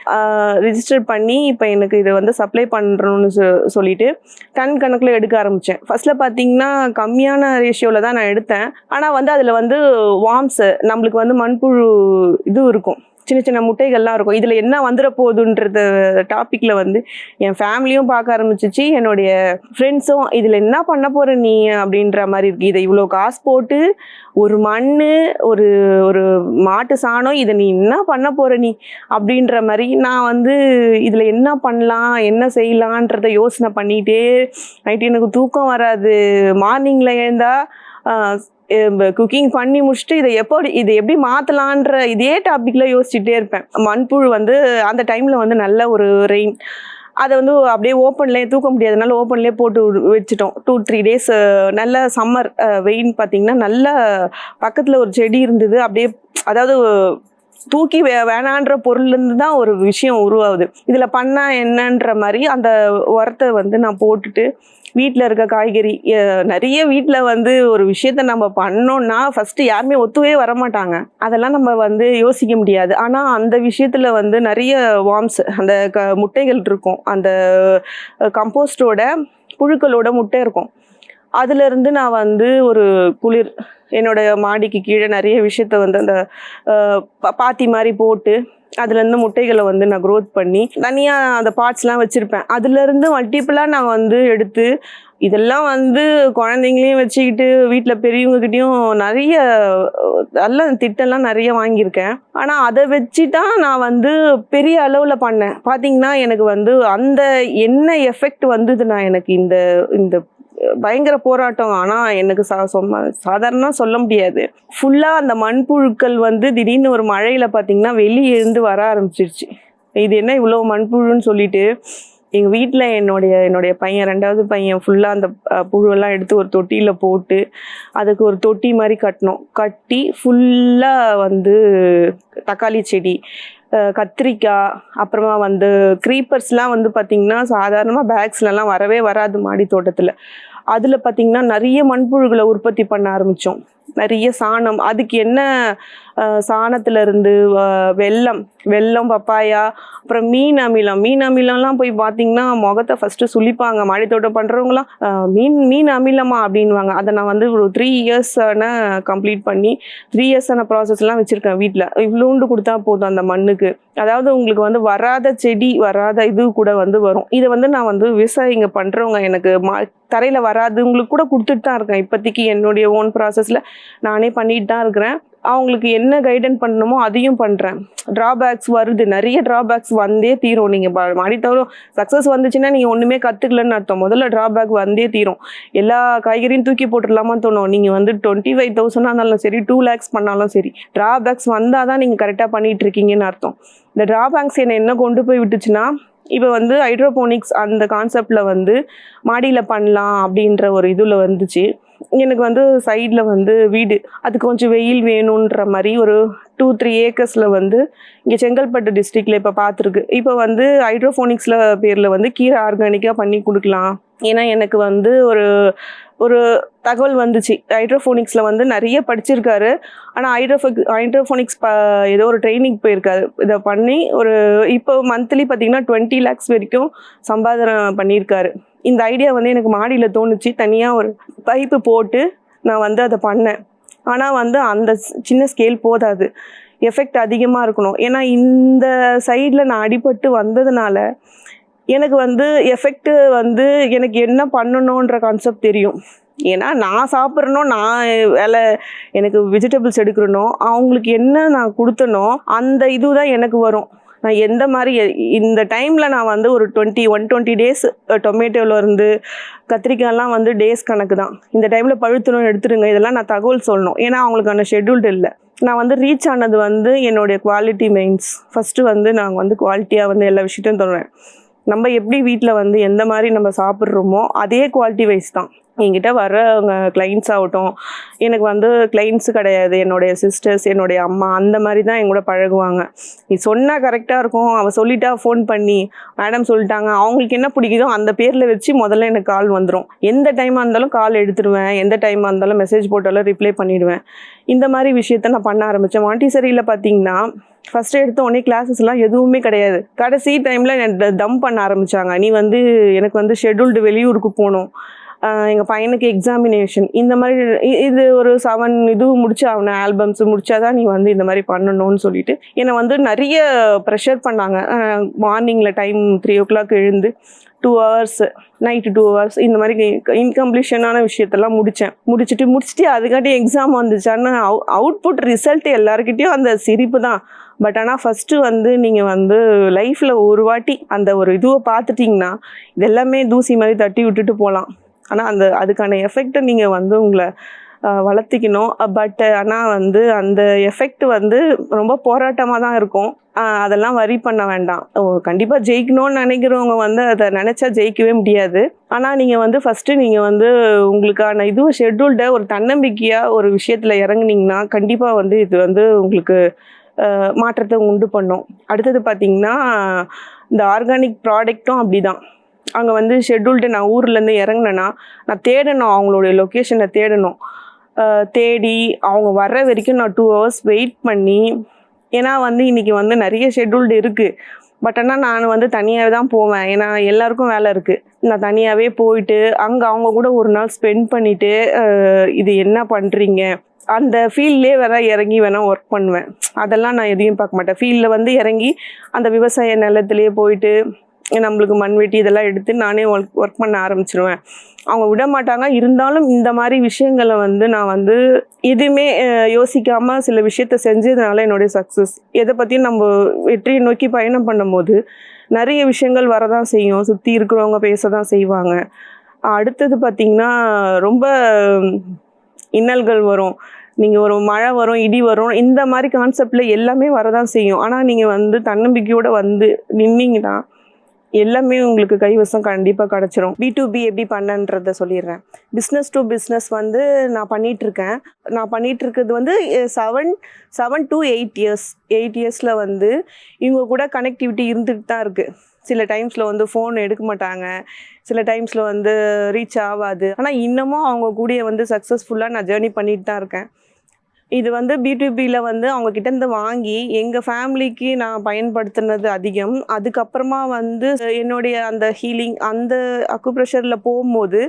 ரிஜிஸ்டர் பண்ணி இப்போ எனக்கு இதை வந்து சப்ளை பண்ணுறோன்னு சொல்லிட்டு டன் கணக்கில் எடுக்க ஆரம்பித்தேன். ஃபஸ்ட்டில் பார்த்திங்கன்னா கம்மியான ரேஷியோவில் தான் நான் எடுத்தேன். ஆனால் வந்து அதில் வந்து வார்ம்ஸு நம்மளுக்கு வந்து மண்புழு இது இருக்கும், சின்ன சின்ன முட்டைகள்லாம் இருக்கும். இதில் என்ன வந்துட போகுதுன்றது டாப்பிக்கில் வந்து என் ஃபேமிலியும் பார்க்க ஆரம்பிச்சிச்சு, என்னுடைய ஃப்ரெண்ட்ஸும் இதில் என்ன பண்ண போகிற நீ அப்படின்ற மாதிரி இருக்குது. இதை இவ்வளோ காசு போட்டு ஒரு மண், ஒரு ஒரு மாட்டு சாணம், இதை நீ என்ன பண்ண போகிற நீ அப்படின்ற மாதிரி நான் வந்து இதில் என்ன பண்ணலாம் என்ன செய்யலான்றத யோசனை பண்ணிகிட்டே நைட்டு எனக்கு தூக்கம் வராது. மார்னிங்கில் எழுந்தா குக்கிங் பண்ணி முடிச்சுட்டு இதை எப்படி மாற்றலான்ற இதே டாப்பிக்கில் யோசிச்சுட்டே இருப்பேன். மண்புழு வந்து அந்த டைமில் வந்து நல்ல ஒரு ரெயின், அதை வந்து அப்படியே ஓப்பன்லேயே தூக்க முடியாதனால ஓப்பன்லேயே போட்டு வச்சுட்டோம். 2-3 டேஸ் நல்ல சம்மர் வெயின் பார்த்திங்கன்னா நல்ல பக்கத்தில் ஒரு செடி இருந்தது. அப்படியே அதாவது தூக்கி வேணான்ற பொருள்லேருந்து தான் ஒரு விஷயம் உருவாகுது. இதில் பண்ணால் என்னன்ற மாதிரி அந்த உரத்தை வந்து நான் போட்டுட்டு வீட்டில் இருக்க காய்கறி நிறைய வீட்டில் வந்து ஒரு விஷயத்த நம்ம பண்ணோன்னா ஃபஸ்ட்டு யாருமே ஒத்துவே வரமாட்டாங்க. அதெல்லாம் நம்ம வந்து யோசிக்க முடியாது. ஆனால் அந்த விஷயத்தில் வந்து நிறைய வார்ம்ஸ், அந்த முட்டைகள் இருக்கும், அந்த கம்போஸ்டோட புழுக்களோட முட்டை இருக்கும். அதுலேருந்து நான் வந்து ஒரு குளிர் என்னோடய மாடிக்கு கீழே நிறைய விஷயத்த வந்து அந்த பாத்தி மாதிரி போட்டு அதுலேருந்து முட்டைகளை வந்து நான் க்ரோத் பண்ணி தனியாக அந்த பார்ட்ஸ்லாம் வச்சுருப்பேன். அதுலேருந்து மல்டிப்புளாக நான் வந்து எடுத்து இதெல்லாம் வந்து குழந்தைங்களையும் வச்சுக்கிட்டு வீட்டில் பெரியவங்ககிட்டையும் நிறைய நல்ல திட்டம்லாம் நிறைய வாங்கியிருக்கேன். ஆனால் அதை வச்சு தான் நான் வந்து பெரிய அளவில் பண்ணேன். பார்த்திங்கன்னா எனக்கு வந்து அந்த என்ன எஃபெக்ட் வந்தது, நான் எனக்கு இந்த இந்த பயங்கர போராட்டம். ஆனால் எனக்கு சாதாரண சொல்ல முடியாது. ஃபுல்லாக அந்த மண்புழுக்கள் வந்து திடீர்னு ஒரு மழையில் பார்த்திங்கன்னா வெளியே இருந்து வர ஆரம்பிச்சிருச்சு. இது என்ன இவ்வளோ மண்புழுன்னு சொல்லிட்டு எங்கள் வீட்டில் என்னுடைய பையன், 2வது பையன் ஃபுல்லாக அந்த புழுவெல்லாம் எடுத்து ஒரு தொட்டியில் போட்டு அதுக்கு ஒரு தொட்டி மாதிரி கட்டி ஃபுல்லாக வந்து தக்காளி செடி, கத்திரிக்காய், அப்புறமா வந்து க்ரீப்பர்ஸ்லாம் வந்து பார்த்திங்கன்னா சாதாரணமாக பேக்ஸ்லலாம் வரவே வராது மாடி தோட்டத்தில். அதில் பார்த்திங்கன்னா நிறைய மண்புழுகளை உற்பத்தி பண்ண ஆரம்பித்தோம். நிறைய சாணம், அதுக்கு என்ன சாணத்துலேருந்து வெல்லம், பப்பாயா, அப்புறம் மீன் அமிலம்லாம் போய் பார்த்திங்கன்னா முகத்தை ஃபஸ்ட்டு சுழிப்பாங்க. மாடித்தோட்டம் பண்ணுறவங்களாம் மீன் அமிலமா அப்படின்வாங்க. அதை நான் வந்து ஒரு 3 இயர்ஸான கம்ப்ளீட் பண்ணி 3 இயர்ஸான ப்ராசஸ்லாம் வச்சுருக்கேன் வீட்டில். இவ்வளோண்டு கொடுத்தா போதும் அந்த மண்ணுக்கு. அதாவது உங்களுக்கு வந்து வராத செடி, வராத இது கூட வந்து வரும். இதை வந்து நான் வந்து விவசாயிங்க பண்ணுறவங்க எனக்கு தரையில் வராதுங்களுக்கு கூட கொடுத்துட்டு தான் இருக்கேன். இப்போதைக்கு என்னுடைய ஓன் ப்ராசஸில் நானே பண்ணிட்டு தான் இருக்கிறேன். அவங்களுக்கு என்ன கைடன்ஸ் பண்ணணுமோ அதையும் பண்ணுறேன். ட்ராபேக்ஸ் வருது, நிறைய ட்ராபேக்ஸ் வந்தே தீரும். நீங்கள் மாடித்தோட்டம் சக்ஸஸ் வந்துச்சுன்னா நீங்கள் ஒன்றுமே கற்றுக்கலன்னு அர்த்தம். முதல்ல ட்ராபேக் வந்தே தீரும். எல்லா காய்கறியும் தூக்கி போட்டுடலாமா தோணும். நீங்கள் வந்து 25,000 இருந்தாலும் சரி, 2 lakhs பண்ணாலும் சரி, ட்ராபேக்ஸ் வந்தால் தான் நீங்கள் கரெக்டாக பண்ணிகிட்டு இருக்கீங்கன்னு அர்த்தம். இந்த ட்ராபேக்ஸ் என்ன கொண்டு போய் விட்டுச்சுன்னா, இப்போ வந்து ஹைட்ரோபோனிக்ஸ் அந்த கான்செப்டில் வந்து மாடியில் பண்ணலாம் அப்படின்ற ஒரு இதில் வந்துச்சு. எனக்கு வந்து சைடில் வந்து வீடு, அது கொஞ்சம் வெயில் வேணுன்ற மாதிரி ஒரு 2-3 ஏக்கர்ஸில் வந்து இங்கே செங்கல்பட்டு டிஸ்ட்ரிக்டில் இப்போ பார்த்துருக்கு. இப்போ வந்து ஹைட்ரோஃபோனிக்ஸில் பேரில் வந்து கீரை ஆர்கானிக்காக பண்ணி கொடுக்கலாம். ஏன்னா எனக்கு வந்து ஒரு தகவல் வந்துச்சு. ஹைட்ரோஃபோனிக்ஸில் வந்து நிறைய படிச்சிருக்காரு. ஆனால் ஹைட்ரோஃபோனிக்ஸ் ஏதோ ஒரு ட்ரைனிங் போயிருக்காரு. இதை பண்ணி இப்போ மந்த்லி பார்த்திங்கன்னா 20 lakhs வரைக்கும் சம்பாதனை பண்ணியிருக்காரு. இந்த ஐடியா வந்து எனக்கு மாடியில் தோணுச்சு. தனியாக ஒரு பைப்பு போட்டு நான் வந்து அதை பண்ணேன். ஆனால் வந்து அந்த சின்ன ஸ்கேல் போதாது, எஃபெக்ட் அதிகமாக இருக்கணும். ஏன்னா இந்த சைடில் நான் அடிபட்டு வந்ததுனால எனக்கு வந்து எஃபெக்ட்டு வந்து எனக்கு என்ன பண்ணணுன்ற கான்செப்ட் தெரியும். ஏன்னா நான் சாப்பிட்றனோ, நான் எனக்கு வெஜிடபிள்ஸ் எடுக்கிறனோ, அவங்களுக்கு என்ன நான் கொடுத்தனோ அந்த இதுதான் எனக்கு வரும். நான் எந்த மாதிரி இந்த டைமில் நான் வந்து ஒரு 120 டேஸ் டொமேட்டோவிலேருந்து கத்திரிக்காயெல்லாம் வந்து டேஸ் கணக்கு தான். இந்த டைமில் பழுத்தணும் எடுத்துருங்க, இதெல்லாம் நான் தகவல் சொல்லணும். ஏன்னா அவங்களுக்கான ஷெட்யூல்டு இல்லை. நான் வந்து ரீச் ஆனது வந்து என்னுடைய குவாலிட்டி மெயின்ஸ். ஃபஸ்ட்டு வந்து நாங்கள் வந்து குவாலிட்டியாக வந்து எல்லா விஷயத்தையும் தருவேன். நம்ம எப்படி வீட்டில் வந்து எந்த மாதிரி நம்ம சாப்பிட்றோமோ அதே குவாலிட்டி வைஸ் தான். என்கிட்ட வர்றவங்க கிளைண்ட்ஸ் ஆகட்டும், எனக்கு வந்து கிளைண்ட்ஸு கிடையாது, என்னுடைய சிஸ்டர்ஸ், என்னுடைய அம்மா, அந்த மாதிரி தான் எங்கூட பழகுவாங்க. நீ சொன்னால் கரெக்டாக இருக்கும், அவள் சொல்லிட்டா ஃபோன் பண்ணி மேடம் சொல்லிட்டாங்க, அவங்களுக்கு என்ன பிடிக்குதோ அந்த பேரில் வச்சு முதல்ல எனக்கு கால் வந்துடும். எந்த டைமாக இருந்தாலும் கால் எடுத்துடுவேன், எந்த டைமாக இருந்தாலும் மெசேஜ் போட்டாலும் ரிப்ளை பண்ணிவிடுவேன். இந்த மாதிரி விஷயத்த நான் பண்ண ஆரம்பித்தேன். மாண்டிசரியில் பார்த்தீங்கன்னா ஃபஸ்ட்டு எடுத்த உடனே கிளாஸஸ்லாம் எதுவுமே கிடையாது. கடைசி டைமில் தம் பண்ண ஆரம்பித்தாங்க. நீ வந்து எனக்கு வந்து ஷெட்யூல்டு வெளியூருக்கு போகணும், எங்கள் பையனுக்கு எக்ஸாமினேஷன் இந்த மாதிரி இது ஒரு 7 இது முடிச்சு அவனை ஆல்பம்ஸ் முடிச்சாதான் நீ வந்து இந்த மாதிரி பண்ணணும்னு சொல்லிட்டு என்னை வந்து நிறைய ப்ரெஷர் பண்ணாங்க. மார்னிங்கில் டைம் 3 o'clock எழுந்து 2 hours நைட்டு 2 hours இந்த மாதிரி இன்கம்ப்ளீஷனான விஷயத்தெல்லாம் முடிச்சுட்டு அதுக்காட்டி எக்ஸாம் வந்துச்சான்னு அவுட்புட் ரிசல்ட் எல்லாருக்கிட்டையும் அந்த சிரிப்பு தான். பட் ஆனால் ஃபஸ்ட்டு வந்து நீங்கள் வந்து லைஃப்பில் ஒரு வாட்டி அந்த ஒரு இதுவை பார்த்துட்டிங்கன்னா இது எல்லாமே தூசி மாதிரி தட்டி விட்டுட்டு போகலாம். ஆனால் அதுக்கான எஃபெக்டை நீங்கள் வந்து உங்களை வளர்த்திக்கணும். பட் ஆனால் வந்து அந்த எஃபெக்ட் வந்து ரொம்ப போராட்டமாக தான் இருக்கும். அதெல்லாம் வரி பண்ண வேண்டாம். கண்டிப்பாக ஜெயிக்கணும்னு நினைக்கிறவங்க வந்து அதை நினச்சா ஜெயிக்கவே முடியாது. ஆனால் நீங்கள் வந்து ஃபஸ்ட்டு நீங்கள் வந்து உங்களுக்கான இதுவை ஷெட்யூல்டை ஒரு தன்னம்பிக்கையாக ஒரு விஷயத்தில் இறங்குனீங்கன்னா கண்டிப்பாக வந்து இது வந்து உங்களுக்கு மாற்றத்தை உண்டு பண்ணும். அடுத்தது பார்த்திங்கன்னா இந்த ஆர்கானிக் ப்ராடக்ட்டும் அப்படி தான். அங்கே வந்து ஷெட்யூல்டு நான் ஊர்லேருந்து இறங்கினேன்னா நான் தேடணும், அவங்களுடைய லொக்கேஷனை தேடணும். தேடி அவங்க வர்ற வரைக்கும் நான் 2 hours வெயிட் பண்ணி, ஏன்னா வந்து இன்றைக்கி வந்து நிறைய ஷெட்யூல்டு இருக்குது. பட் ஆனால் நான் வந்து தனியாகவே தான் போவேன். ஏன்னா எல்லாருக்கும் வேலை இருக்குது. நான் தனியாகவே போயிட்டு அங்கே அவங்க கூட ஒரு நாள் ஸ்பெண்ட் பண்ணிவிட்டு இது என்ன பண்ணுறீங்க அந்த ஃபீல்ட்லேயே இறங்கி ஒர்க் பண்ணுவேன். அதெல்லாம் நான் எதையும் பார்க்க மாட்டேன். ஃபீல்டில் வந்து இறங்கி அந்த விவசாய நிலத்துலேயே போயிட்டு நம்மளுக்கு மண்வெட்டி இதெல்லாம் எடுத்து நானே ஒர்க் பண்ண ஆரம்பிச்சிருவேன். அவங்க விட மாட்டாங்க. இருந்தாலும் இந்த மாதிரி விஷயங்களை வந்து நான் வந்து எதுவுமே யோசிக்காமல் சில விஷயத்த செஞ்சதுனால என்னுடைய சக்ஸஸ். எதை பற்றியும் நம்ம வெற்றியை நோக்கி பயணம் பண்ணும்போது நிறைய விஷயங்கள் வரதான் செய்யும். சுற்றி இருக்கிறவங்க பேச தான் செய்வாங்க. அடுத்தது பார்த்திங்கன்னா ரொம்ப இன்னல்கள் வரும். நீங்கள் ஒரு மழை வரும், இடி வரும், இந்த மாதிரி கான்செப்டில் எல்லாமே வரதான் செய்யும். ஆனால் நீங்கள் வந்து தன்னம்பிக்கையோடு வந்து நின்னீங்கன்னா எல்லாமே உங்களுக்கு கைவசம் கண்டிப்பாக கிடச்சிரும். B2B எப்படி பண்ணன்றதை சொல்லிடுறேன். பிஸ்னஸ் டு பிஸ்னஸ் வந்து நான் பண்ணிகிட்ருக்கேன். நான் பண்ணிகிட்ருக்கிறது வந்து 7 to 8 years. 8 yearsல வந்து இவங்க கூட கனெக்டிவிட்டி இருந்துகிட்டு தான் இருக்குது. சில டைம்ஸில் வந்து ஃபோன் எடுக்க மாட்டாங்க, சில டைம்ஸில் வந்து ரீச் ஆகாது. ஆனால் இன்னமும் அவங்க கூட வந்து சக்ஸஸ்ஃபுல்லாக நான் ஜேர்னி பண்ணிட்டு தான் இருக்கேன். இது வந்து B2Bயில் வந்து அவங்கக்கிட்டேருந்து வாங்கி எங்கள் ஃபேமிலிக்கு நான் பயன்படுத்தினது அதிகம். அதுக்கப்புறமா வந்து என்னுடைய அந்த ஹீலிங் அந்த அக்குப்ரெஷரில் போகும்போது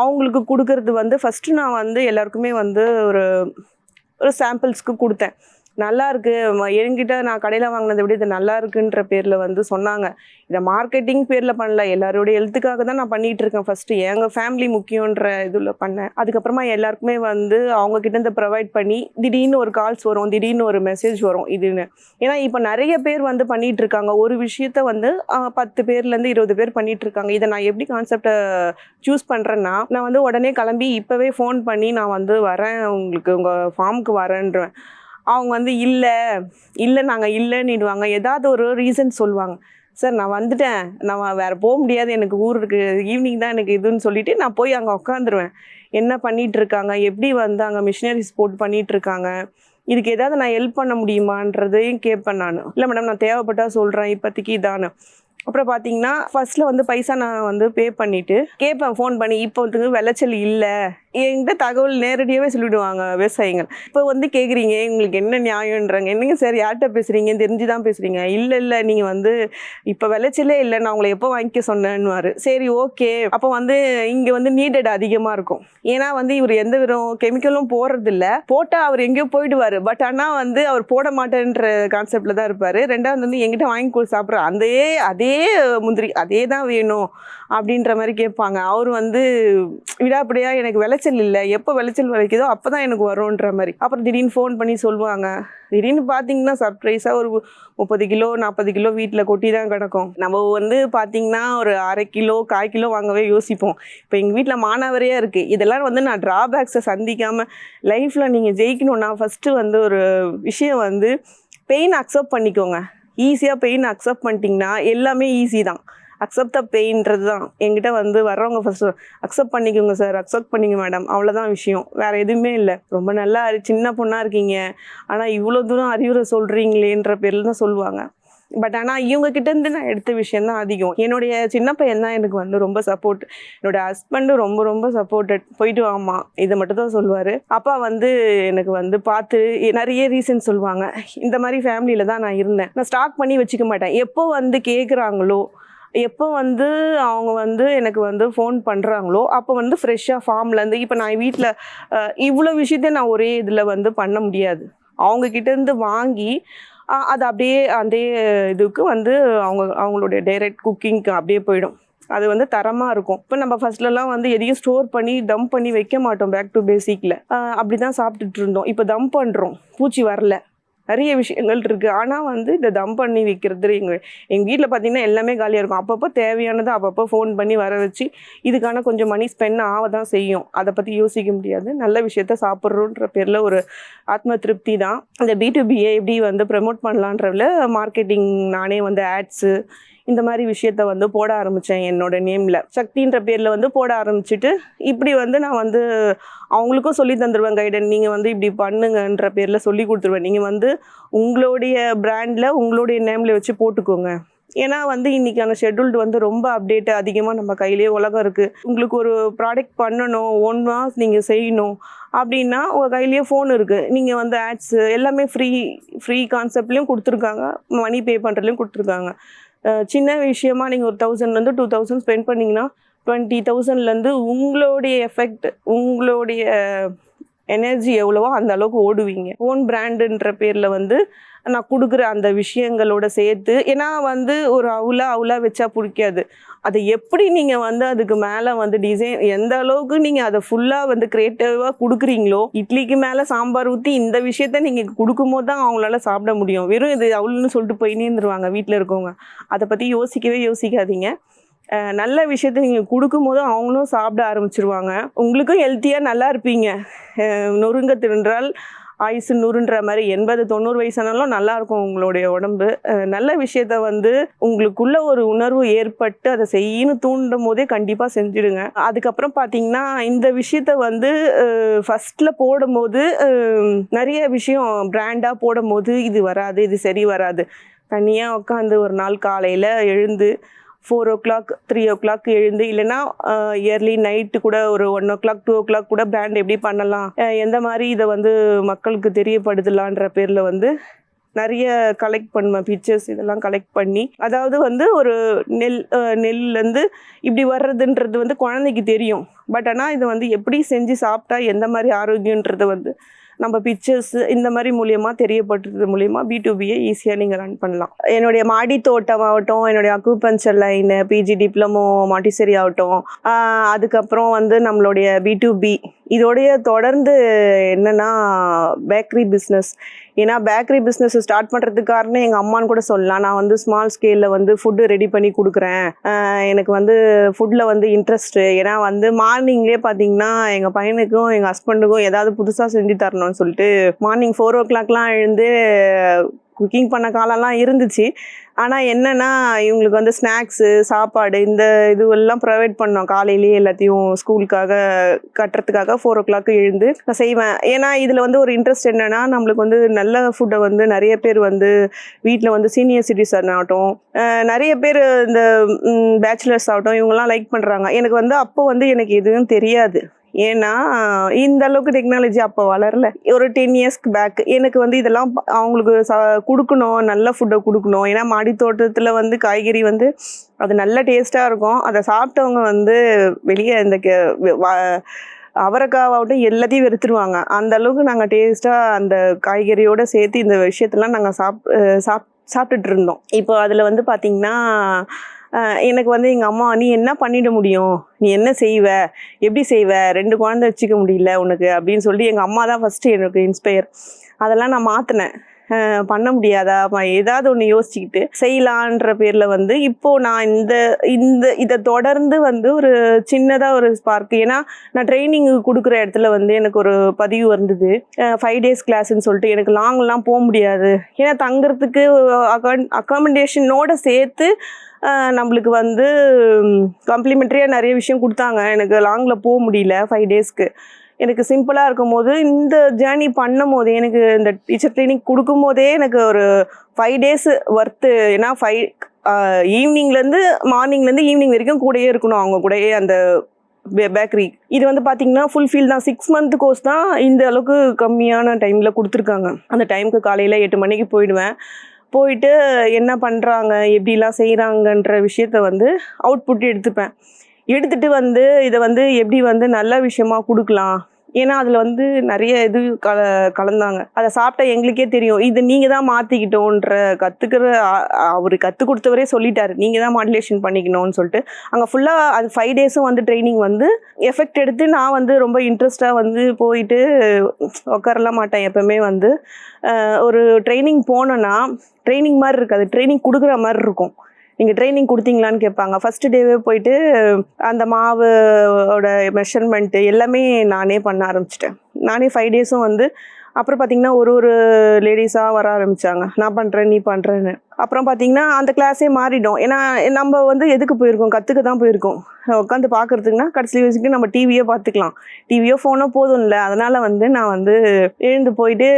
அவங்களுக்கு கொடுக்கறது வந்து ஃபஸ்ட்டு நான் வந்து எல்லாருக்குமே வந்து ஒரு சாம்பிள்ஸ்க்கு கொடுத்தேன். நல்லா இருக்குது, என்கிட்ட நான் கடையில் வாங்கினதை விட இது நல்லா இருக்குன்ற பேரில் வந்து சொன்னாங்க. இதை மார்க்கெட்டிங் பேரில் பண்ணல, எல்லாருடைய ஹெல்த்துக்காக தான் நான் பண்ணிகிட்ருக்கேன். ஃபஸ்ட்டு எங்கள் ஃபேமிலி முக்கியன்ற இதில் பண்ணேன். அதுக்கப்புறமா எல்லாருக்குமே வந்து அவங்கக்கிட்ட ப்ரொவைட் பண்ணி திடீர்னு ஒரு கால்ஸ் வரும், திடீர்னு ஒரு மெசேஜ் வரும் இதுன்னு. ஏன்னா இப்போ நிறைய பேர் வந்து பண்ணிகிட்ருக்காங்க. ஒரு விஷயத்த வந்து 10 பேர்லேருந்து 20 பேர் பண்ணிகிட்ருக்காங்க. இதை நான் எப்படி கான்செப்டை சூஸ் பண்ணுறேன்னா, நான் வந்து உடனே கிளம்பி இப்போவே ஃபோன் பண்ணி நான் வந்து வரேன், உங்களுக்கு உங்கள் ஃபார்முக்கு வரேன்றேன். அவங்க வந்து இல்லை நாங்கள் இல்லைன்னுடுவாங்க. ஏதாவது ஒரு ரீசன் சொல்லுவாங்க. சார் நான் வந்துட்டேன், நான் வேறு போக முடியாது, எனக்கு ஊர் இருக்குது, ஈவினிங் தான் எனக்கு இதுன்னு சொல்லிவிட்டு நான் போய் அங்கே உட்காந்துருவேன். என்ன பண்ணிகிட்ருக்காங்க, எப்படி வந்து அங்கே மிஷினரிஸ் போட்டு பண்ணிகிட்ருக்காங்க, இதுக்கு ஏதாவது நான் ஹெல்ப் பண்ண முடியுமான்றதையும் கேட்பேன். நான் இல்லை மேடம் நான் தேவைப்பட்டால் சொல்கிறேன், இப்போதைக்கு இதானு. அப்புறம் பார்த்தீங்கன்னா ஃபஸ்ட்டில் வந்து பைசா நான் வந்து பே பண்ணிவிட்டு கேட்பேன் ஃபோன் பண்ணி, இப்போ வந்து விளைச்சல் இல்லை, என்கிட்ட தகவல் நேரடியாகவே சொல்லிவிடுவாங்க விவசாயிகள். இப்போ வந்து கேட்குறீங்க உங்களுக்கு என்ன நியாயன்றாங்க. என்னங்க சார் யார்கிட்ட பேசுகிறீங்கன்னு தெரிஞ்சு தான் பேசுகிறீங்க. இல்லை நீங்கள் வந்து இப்போ விளைச்சலே இல்லை, நான் உங்களை எப்போ வாங்கிக்க சொன்னேன்னுவார். சரி ஓகே. அப்போ வந்து இங்கே வந்து நீடட் அதிகமாக இருக்கும். ஏன்னா வந்து இவர் எந்த விதம் கெமிக்கலும் போடுறதில்ல, போட்டால் அவர் எங்கேயோ போயிடுவார். பட் ஆனால் வந்து அவர் போட மாட்டேன்ற கான்செப்டில் தான் இருப்பார். ரெண்டாவது வந்து எங்கிட்ட வாங்கி சாப்பிட்ற அதே முந்திரி அதே தான் வேணும் அப்படின்ற மாதிரி கேட்பாங்க. அவர் வந்து விடாப்படியாக எனக்கு விளைச்சல் இல்லை, எப்போ விளைச்சல் விளைக்குதோ அப்போ தான் எனக்கு வரும்ன்ற மாதிரி. அப்புறம் திடீர்னு ஃபோன் பண்ணி சொல்லுவாங்க. திடீர்னு பார்த்தீங்கன்னா சர்ப்ரைஸாக ஒரு 30 கிலோ 40 கிலோ வீட்டில் கொட்டி தான் கிடக்கும். நம்ம வந்து பார்த்தீங்கன்னா ஒரு 1/2 கிலோ 1/4 கிலோ வாங்கவே யோசிப்போம். இப்போ எங்கள் வீட்டில் மானாவரியாக இருக்குது. இதெல்லாம் வந்து நான் ட்ராபேக்ஸை சந்திக்காமல் லைஃப்பில் நீங்கள் ஜெயிக்கணும்னா ஃபஸ்ட்டு வந்து ஒரு விஷயம் வந்து பெயின் அக்செப்ட் பண்ணிக்கோங்க. ஈஸியாக பெயின் அக்செப்ட் பண்ணிட்டீங்கன்னா எல்லாமே ஈஸி தான். அக்செப்ட் த பெயின்றது தான். என்கிட்ட வந்து வர்றவங்க ஃபஸ்ட்டு அக்செப்ட் பண்ணிக்கோங்க சார், அக்செப்ட் பண்ணிங்க மேடம், அவ்வளோதான் விஷயம், வேறு எதுவுமே இல்லை. ரொம்ப நல்லா சின்ன பொண்ணாக இருக்கீங்க, ஆனால் இவ்வளோ தூரம் அறிவுரை சொல்கிறீங்களேன்ற பேரில் தான் சொல்லுவாங்க. பட் ஆனால் இவங்ககிட்டேருந்து நான் எடுத்த விஷயந்தான் அதிகம். என்னுடைய சின்ன பையன் தான் எனக்கு வந்து ரொம்ப சப்போர்ட். என்னோடய ஹஸ்பண்டும் ரொம்ப ரொம்ப சப்போர்ட்டட். போயிட்டு வாமா இதை மட்டும் தான் சொல்லுவார். அப்பா வந்து எனக்கு வந்து பார்த்து நிறைய ரீசன் சொல்லுவாங்க. இந்த மாதிரி ஃபேமிலியில் தான் நான் இருந்தேன். நான் ஸ்டாக் பண்ணி வச்சுக்க மாட்டேன். எப்போ வந்து கேட்குறாங்களோ எப்போ வந்து அவங்க வந்து எனக்கு வந்து ஃபோன் பண்ணுறாங்களோ அப்போ வந்து ஃப்ரெஷ்ஷாக ஃபார்ம்லேருந்து இப்போ நான் வீட்டில் இவ்வளோ விஷயத்த நான் ஒரே இதில் வந்து பண்ண முடியாது. அவங்க கிட்டேருந்து வாங்கி அது அப்படியே அந்த இதுக்கு வந்து அவங்களுடைய டைரக்ட் குக்கிங்க்கு அப்படியே போயிடும். அது வந்து தரமாக இருக்கும். இப்போ நம்ம ஃபர்ஸ்ட்லலாம் வந்து எதையும் ஸ்டோர் பண்ணி தம் பண்ணி வைக்க மாட்டோம். பேக் டு பேசிக்கில் அப்படி தான் சாப்பிட்டுட்டு இருந்தோம். இப்போ தம் பண்ணுறோம், பூச்சி வரல, நிறைய விஷயங்கள் இருக்குது. ஆனால் வந்து இந்த தம் பண்ணி வைக்கிறது எங்கள் வீட்டில் பார்த்திங்கன்னா எல்லாமே காலியாக இருக்கும். அப்பப்போ தேவையானதை அப்பப்போ ஃபோன் பண்ணி வர வச்சு இதுக்கான கொஞ்சம் மணி ஸ்பெண்ட் ஆக தான் செய்யும். அதை பற்றி யோசிக்க முடியாது. நல்ல விஷயத்த சாப்பிட்றோன்ற பேரில் ஒரு ஆத்ம திருப்தி தான். இந்த B2Bயை எப்படி வந்து ப்ரமோட் பண்ணலான்றதுல மார்க்கெட்டிங் நானே வந்து ஆட்ஸு இந்த மாதிரி விஷயத்த வந்து போட ஆரம்பித்தேன். என்னோட நேமில் சக்தின்ற பேரில் வந்து போட ஆரம்பிச்சுட்டு இப்படி வந்து நான் வந்து அவங்களுக்கும் சொல்லி தந்துடுவேன் கைடன். நீங்கள் வந்து இப்படி பண்ணுங்கன்ற பேரில் சொல்லி கொடுத்துருவேன். நீங்கள் வந்து உங்களுடைய பிராண்டில் உங்களுடைய நேமில் வச்சு போட்டுக்கோங்க. ஏன்னா வந்து இன்றைக்கான ஷெட்யூல்டு வந்து ரொம்ப அப்டேட்டு அதிகமாக நம்ம கையிலேயே உலகம் இருக்குது. உங்களுக்கு ஒரு ப்ராடக்ட் பண்ணணும், ஒன்றா நீங்கள் செய்யணும் அப்படின்னா உங்கள் கையிலேயே ஃபோன் இருக்குது. நீங்கள் வந்து ஆட்ஸு எல்லாமே ஃப்ரீ கான்செப்ட்லேயும் கொடுத்துருக்காங்க, மணி பே பண்ணுறதுலையும் கொடுத்துருக்காங்க. சின்ன விஷயமா நீங்கள் ஒரு 1000 2000 ஸ்பெண்ட் பண்ணிங்கன்னா 20,000 உங்களுடைய எஃபெக்ட், உங்களுடைய எனர்ஜி எவ்வளவோ அந்த அளவுக்கு ஓடுவீங்க. ஓன் பிராண்டுன்ற பேரில் வந்து நான் கொடுக்குற அந்த விஷயங்களோட சேர்த்து, ஏன்னா வந்து ஒரு அவுலா வச்சா பிடிக்காது. அதை எப்படி நீங்கள் வந்து அதுக்கு மேலே வந்து டிசைன் எந்த அளவுக்கு நீங்கள் அதை ஃபுல்லாக வந்து க்ரியேட்டிவாக கொடுக்குறீங்களோ, இட்லிக்கு மேலே சாம்பார் ஊற்றி இந்த விஷயத்த நீங்கள் கொடுக்கும்போது தான் அவங்களால சாப்பிட முடியும். வெறும் இது அவுள்னு சொல்லிட்டு போய் நீந்துருவாங்க வீட்டில் இருக்கவங்க. அதை பற்றி யோசிக்காதீங்க. நல்ல விஷயத்த நீங்கள் கொடுக்கும்போது அவங்களும் சாப்பிட ஆரம்பிச்சிருவாங்க. உங்களுக்கும் ஹெல்த்தியாக நல்லா இருப்பீங்க. நொறுங்க தின்றால் ஆயுசு 100ன்ற மாதிரி 80-90 வயசானாலும் நல்லாயிருக்கும் உங்களுடைய உடம்பு. நல்ல விஷயத்த வந்து உங்களுக்குள்ள ஒரு உணர்வு ஏற்பட்டு அதை செய்யணும் தூண்டும் போதே கண்டிப்பாக செஞ்சுடுங்க. அதுக்கப்புறம் பார்த்தீங்கன்னா இந்த விஷயத்த வந்து ஃபஸ்ட்டில் போடும்போது நிறைய விஷயம் பிராண்டாக போடும்போது இது வராது, இது சரி வராது. தனியாக உட்காந்து ஒரு நாள் காலையில் எழுந்து 4 o'clock 3 o'clock எழுந்து, இல்லைன்னா இயர்லி நைட்டு கூட ஒரு 1 o'clock 2 o'clock கூட பிராண்ட் எப்படி பண்ணலாம், எந்த மாதிரி இதை வந்து மக்களுக்கு தெரியப்படுத்தலான்ற பேரில் வந்து நிறைய கலெக்ட் பண்ணுவேன். பிக்சர்ஸ் இதெல்லாம் கலெக்ட் பண்ணி, அதாவது வந்து ஒரு நெல்லேருந்து இப்படி வர்றதுன்றது வந்து குழந்தைக்கு தெரியும். பட் ஆனால் இதை வந்து எப்படி செஞ்சு சாப்பிட்டா எந்த மாதிரி ஆரோக்கியன்றது வந்து நம்ம பிக்சர்ஸ் இந்த மாதிரி மூலியமாக தெரியப்படுறது மூலியமாக B2Bயை ஈஸியாக நீங்கள் ரன் பண்ணலாம். என்னுடைய மாடி தோட்டம் ஆகட்டும், என்னுடைய acupuncture line, PG diploma Montessori ஆகட்டும், அதுக்கப்புறம் வந்து நம்மளுடைய B2B இதோடைய தொடர்ந்து என்னென்னா பேக்கரி பிஸ்னஸ். ஏன்னா பேக்கரி பிஸ்னஸ் ஸ்டார்ட் பண்ணுறதுக்கு காரணம் எங்கள் அம்மான்னு கூட சொல்லலாம். நான் வந்து ஸ்மால் ஸ்கேலில் வந்து ஃபுட்டு ரெடி பண்ணி கொடுக்குறேன், எனக்கு வந்து ஃபுட்டில் வந்து இன்ட்ரெஸ்ட்டு. ஏன்னா வந்து மார்னிங்லேயே பார்த்தீங்கன்னா எங்கள் பையனுக்கும் எங்கள் ஹஸ்பண்டுக்கும் ஏதாவது புதுசாக செஞ்சு தரணும்னு சொல்லிட்டு மார்னிங் 4 o'clockலாம் எழுந்து குக்கிங் பண்ண காலம்லாம் இருந்துச்சு. ஆனால் என்னென்னா இவங்களுக்கு வந்து ஸ்நாக்ஸு சாப்பாடு இந்த இதுவெல்லாம் ப்ரொவைட் பண்ணோம். காலையிலேயே எல்லாத்தையும் ஸ்கூலுக்காக கட்டுறதுக்காக 4 o'clock எழுந்து நான் செய்வேன். ஏன்னா இதில் வந்து ஒரு இன்ட்ரெஸ்ட் என்னென்னா, நம்மளுக்கு வந்து நல்ல ஃபுட்டை வந்து நிறைய பேர் வந்து வீட்டில் வந்து சீனியர் சிட்டிசன் ஆகட்டும், நிறைய பேர் இந்த பேச்சுலர்ஸ் ஆகட்டும், இவங்கெல்லாம் லைக் பண்ணுறாங்க. எனக்கு வந்து அப்போ வந்து எனக்கு எதுவும் தெரியாது. ஏன்னா இந்த அளவுக்கு டெக்னாலஜி அப்போ வளரல. ஒரு 10 years பேக் எனக்கு வந்து இதெல்லாம் அவங்களுக்கு கொடுக்கணும், நல்ல ஃபுட்டை கொடுக்கணும். ஏன்னா மாடி தோட்டத்தில் வந்து காய்கறி வந்து அது நல்ல டேஸ்ட்டாக இருக்கும். அதை சாப்பிட்டவங்க வந்து வெளியே இந்த அவரைக்காவாகட்டும் எல்லாத்தையும் வெறுத்துருவாங்க. அந்த அளவுக்கு நாங்கள் டேஸ்ட்டாக அந்த காய்கறியோடு சேர்த்து இந்த விஷயத்தெல்லாம் நாங்கள் சாப்பிட்டுட்டு இருந்தோம். இப்போ அதில் வந்து பார்த்திங்கன்னா எனக்கு வந்து எங்கள் அம்மா, நீ என்ன பண்ணிட முடியும், நீ என்ன செய்வ, எப்படி செய்வ, 2 குழந்தை வச்சுக்க முடியல உனக்கு அப்படின்னு சொல்லி எங்கள் அம்மா தான் ஃபஸ்ட்டு எனக்கு இன்ஸ்பயர். அதெல்லாம் நான் மாற்றினேன். பண்ண முடியாதா, ஏதாவது ஒன்று யோசிச்சுக்கிட்டு செய்யலான்ற பேரில் வந்து இப்போது நான் இதை தொடர்ந்து வந்து ஒரு சின்னதாக ஒரு ஸ்பார்க். ஏன்னா நான் ட்ரைனிங் கொடுக்குற இடத்துல வந்து எனக்கு ஒரு பதிவு வந்தது, 5 days கிளாஸ்ன்னு சொல்லிட்டு. எனக்கு லாங்லாம் போக முடியாது, ஏன்னா தங்குறதுக்கு அக்காமடேஷனோட சேர்த்து நம்மளுக்கு வந்து காம்ப்ளிமெண்ட்ரியாக நிறைய விஷயம் கொடுத்தாங்க. எனக்கு லாங்கில் போக முடியல 5 daysக்கு. எனக்கு சிம்பிளாக இருக்கும் போது இந்த ஜேர்னி பண்ணும் போதே, எனக்கு இந்த டீச்சர் ட்ரைனிங் கொடுக்கும் போதே எனக்கு ஒரு 5 days ஒர்த்து. ஏன்னா ஈவினிங்லேருந்து மார்னிங்லேருந்து ஈவினிங் வரைக்கும் கூடயே இருக்கணும், அவங்க கூடயே அந்த பேக்கரி. இது வந்து பார்த்தீங்கன்னா ஃபுல்ஃபில் தான். 6 month கோர்ஸ் தான் இந்த அளவுக்கு கம்மியான டைமில் கொடுத்துருக்காங்க. அந்த டைமுக்கு காலையில் 8 மணிக்கு போயிடுவேன். போயிட்டு என்ன பண்ணுறாங்க, எப்படிலாம் செய்கிறாங்கன்ற விஷயத்த வந்து அவுட்புட் எடுத்துப்பேன். எடுத்துட்டு வந்து இதை வந்து எப்படி வந்து நல்ல விஷயமா கொடுக்கலாம். ஏன்னா அதில் வந்து நிறைய இது கலந்தாங்க. அதை சாப்பிட்டா எங்களுக்கே தெரியும் இது நீங்கள் தான் மாற்றிக்கிட்டோன்ற கற்றுக்கிற அவர் கற்றுக் கொடுத்தவரே சொல்லிட்டாரு, நீங்கள் தான் மாடுலேஷன் பண்ணிக்கணும்னு சொல்லிட்டு. அங்கே ஃபுல்லாக அது 5 டேஸும் வந்து ட்ரைனிங் வந்து எஃபெக்ட் எடுத்து நான் வந்து ரொம்ப இன்ட்ரெஸ்டாக வந்து போயிட்டு உட்காரலாம் மாட்டேன் எப்போவுமே வந்து. ஒரு ட்ரைனிங் போனோன்னா ட்ரைனிங் மாதிரி இருக்காது, ட்ரைனிங் கொடுக்குற மாதிரி இருக்கும். நீங்கள் ட்ரைனிங் கொடுத்தீங்களான்னு கேட்பாங்க. ஃபஸ்ட்டு டேவே போயிட்டு அந்த மாவோட மெஷர்மெண்ட்டு எல்லாமே நானே பண்ண ஆரம்பிச்சிட்டேன். நானே 5 டேஸும் வந்து அப்புறம் பார்த்தீங்கன்னா ஒரு லேடிஸாக வர ஆரம்பித்தாங்க, நான் பண்ணுறேன் நீ பண்ணுறேன்னு. அப்புறம் பார்த்தீங்கன்னா அந்த கிளாஸே மாறிடும். ஏன்னா நம்ம வந்து எதுக்கு போயிருக்கோம், கற்றுக்க தான் போயிருக்கோம். உட்காந்து பார்க்குறதுக்குன்னா கடைசி வரைக்கும் நம்ம டிவியே பார்த்துக்கலாம், டிவியோ ஃபோனோ போதும் இல்லை. அதனால் வந்து நான் வந்து எழுந்து போயிட்டு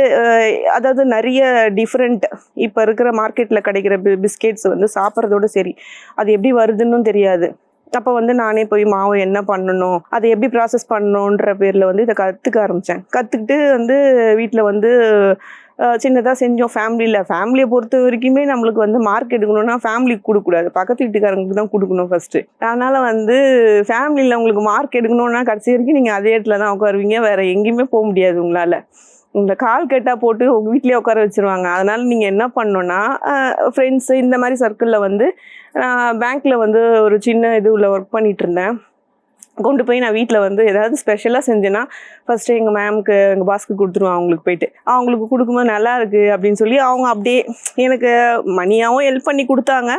அதாவது நிறைய டிஃப்ரெண்ட் இப்போ இருக்கிற மார்க்கெட்டில் கிடைக்கிற பிஸ்கெட்ஸ் வந்து சாப்பிட்றதோட சரி, அது எப்படி வருதுன்னு தெரியாது. அப்போ வந்து நானே போய் மாவு என்ன பண்ணணும், அதை எப்படி ப்ராசஸ் பண்ணணுன்ற பேரில் வந்து இதை கற்றுக்க ஆரம்பித்தேன். கற்றுக்கிட்டு வந்து வீட்டில் வந்து சின்னதாக செஞ்சோம். ஃபேமிலியை பொறுத்த வரைக்குமே நம்மளுக்கு வந்து மார்க் எடுக்கணும்னா ஃபேமிலிக்கு கொடுக்கக்கூடாது, பக்கத்து வீட்டுக்காரங்களுக்கு தான் கொடுக்கணும் ஃபஸ்ட்டு. அதனால் வந்து ஃபேமிலியில் உங்களுக்கு மார்க் எடுக்கணும்னா கடைசி வரைக்கும் நீங்கள் அதே இடத்துல தான் உட்காருவீங்க, வேறு எங்கேயுமே போக முடியாது உங்களால். உங்களை கால் கெட்டால் போட்டு உங்கள் வீட்லேயே உட்கார வச்சுருவாங்க. அதனால் நீங்கள் என்ன பண்ணணுன்னா ஃப்ரெண்ட்ஸு இந்த மாதிரி சர்க்கிளில் வந்து பேங்க்கில் வந்து ஒரு சின்ன இதுவில் ஒர்க் பண்ணிகிட்டு இருந்தேன். கொண்டு போய் நான் வீட்டில் வந்து ஏதாவது ஸ்பெஷலாக செஞ்சேன்னா ஃபஸ்ட்டு எங்கள் மேம்க்கு எங்கள் பாஸ்க்கு கொடுத்துருவேன். அவங்களுக்கு போயிட்டு அவங்களுக்கு கொடுக்கும்போது நல்லா இருக்குது அப்படின்னு சொல்லி அவங்க அப்படியே எனக்கு மணியாகவும் ஹெல்ப் பண்ணி கொடுத்தாங்க.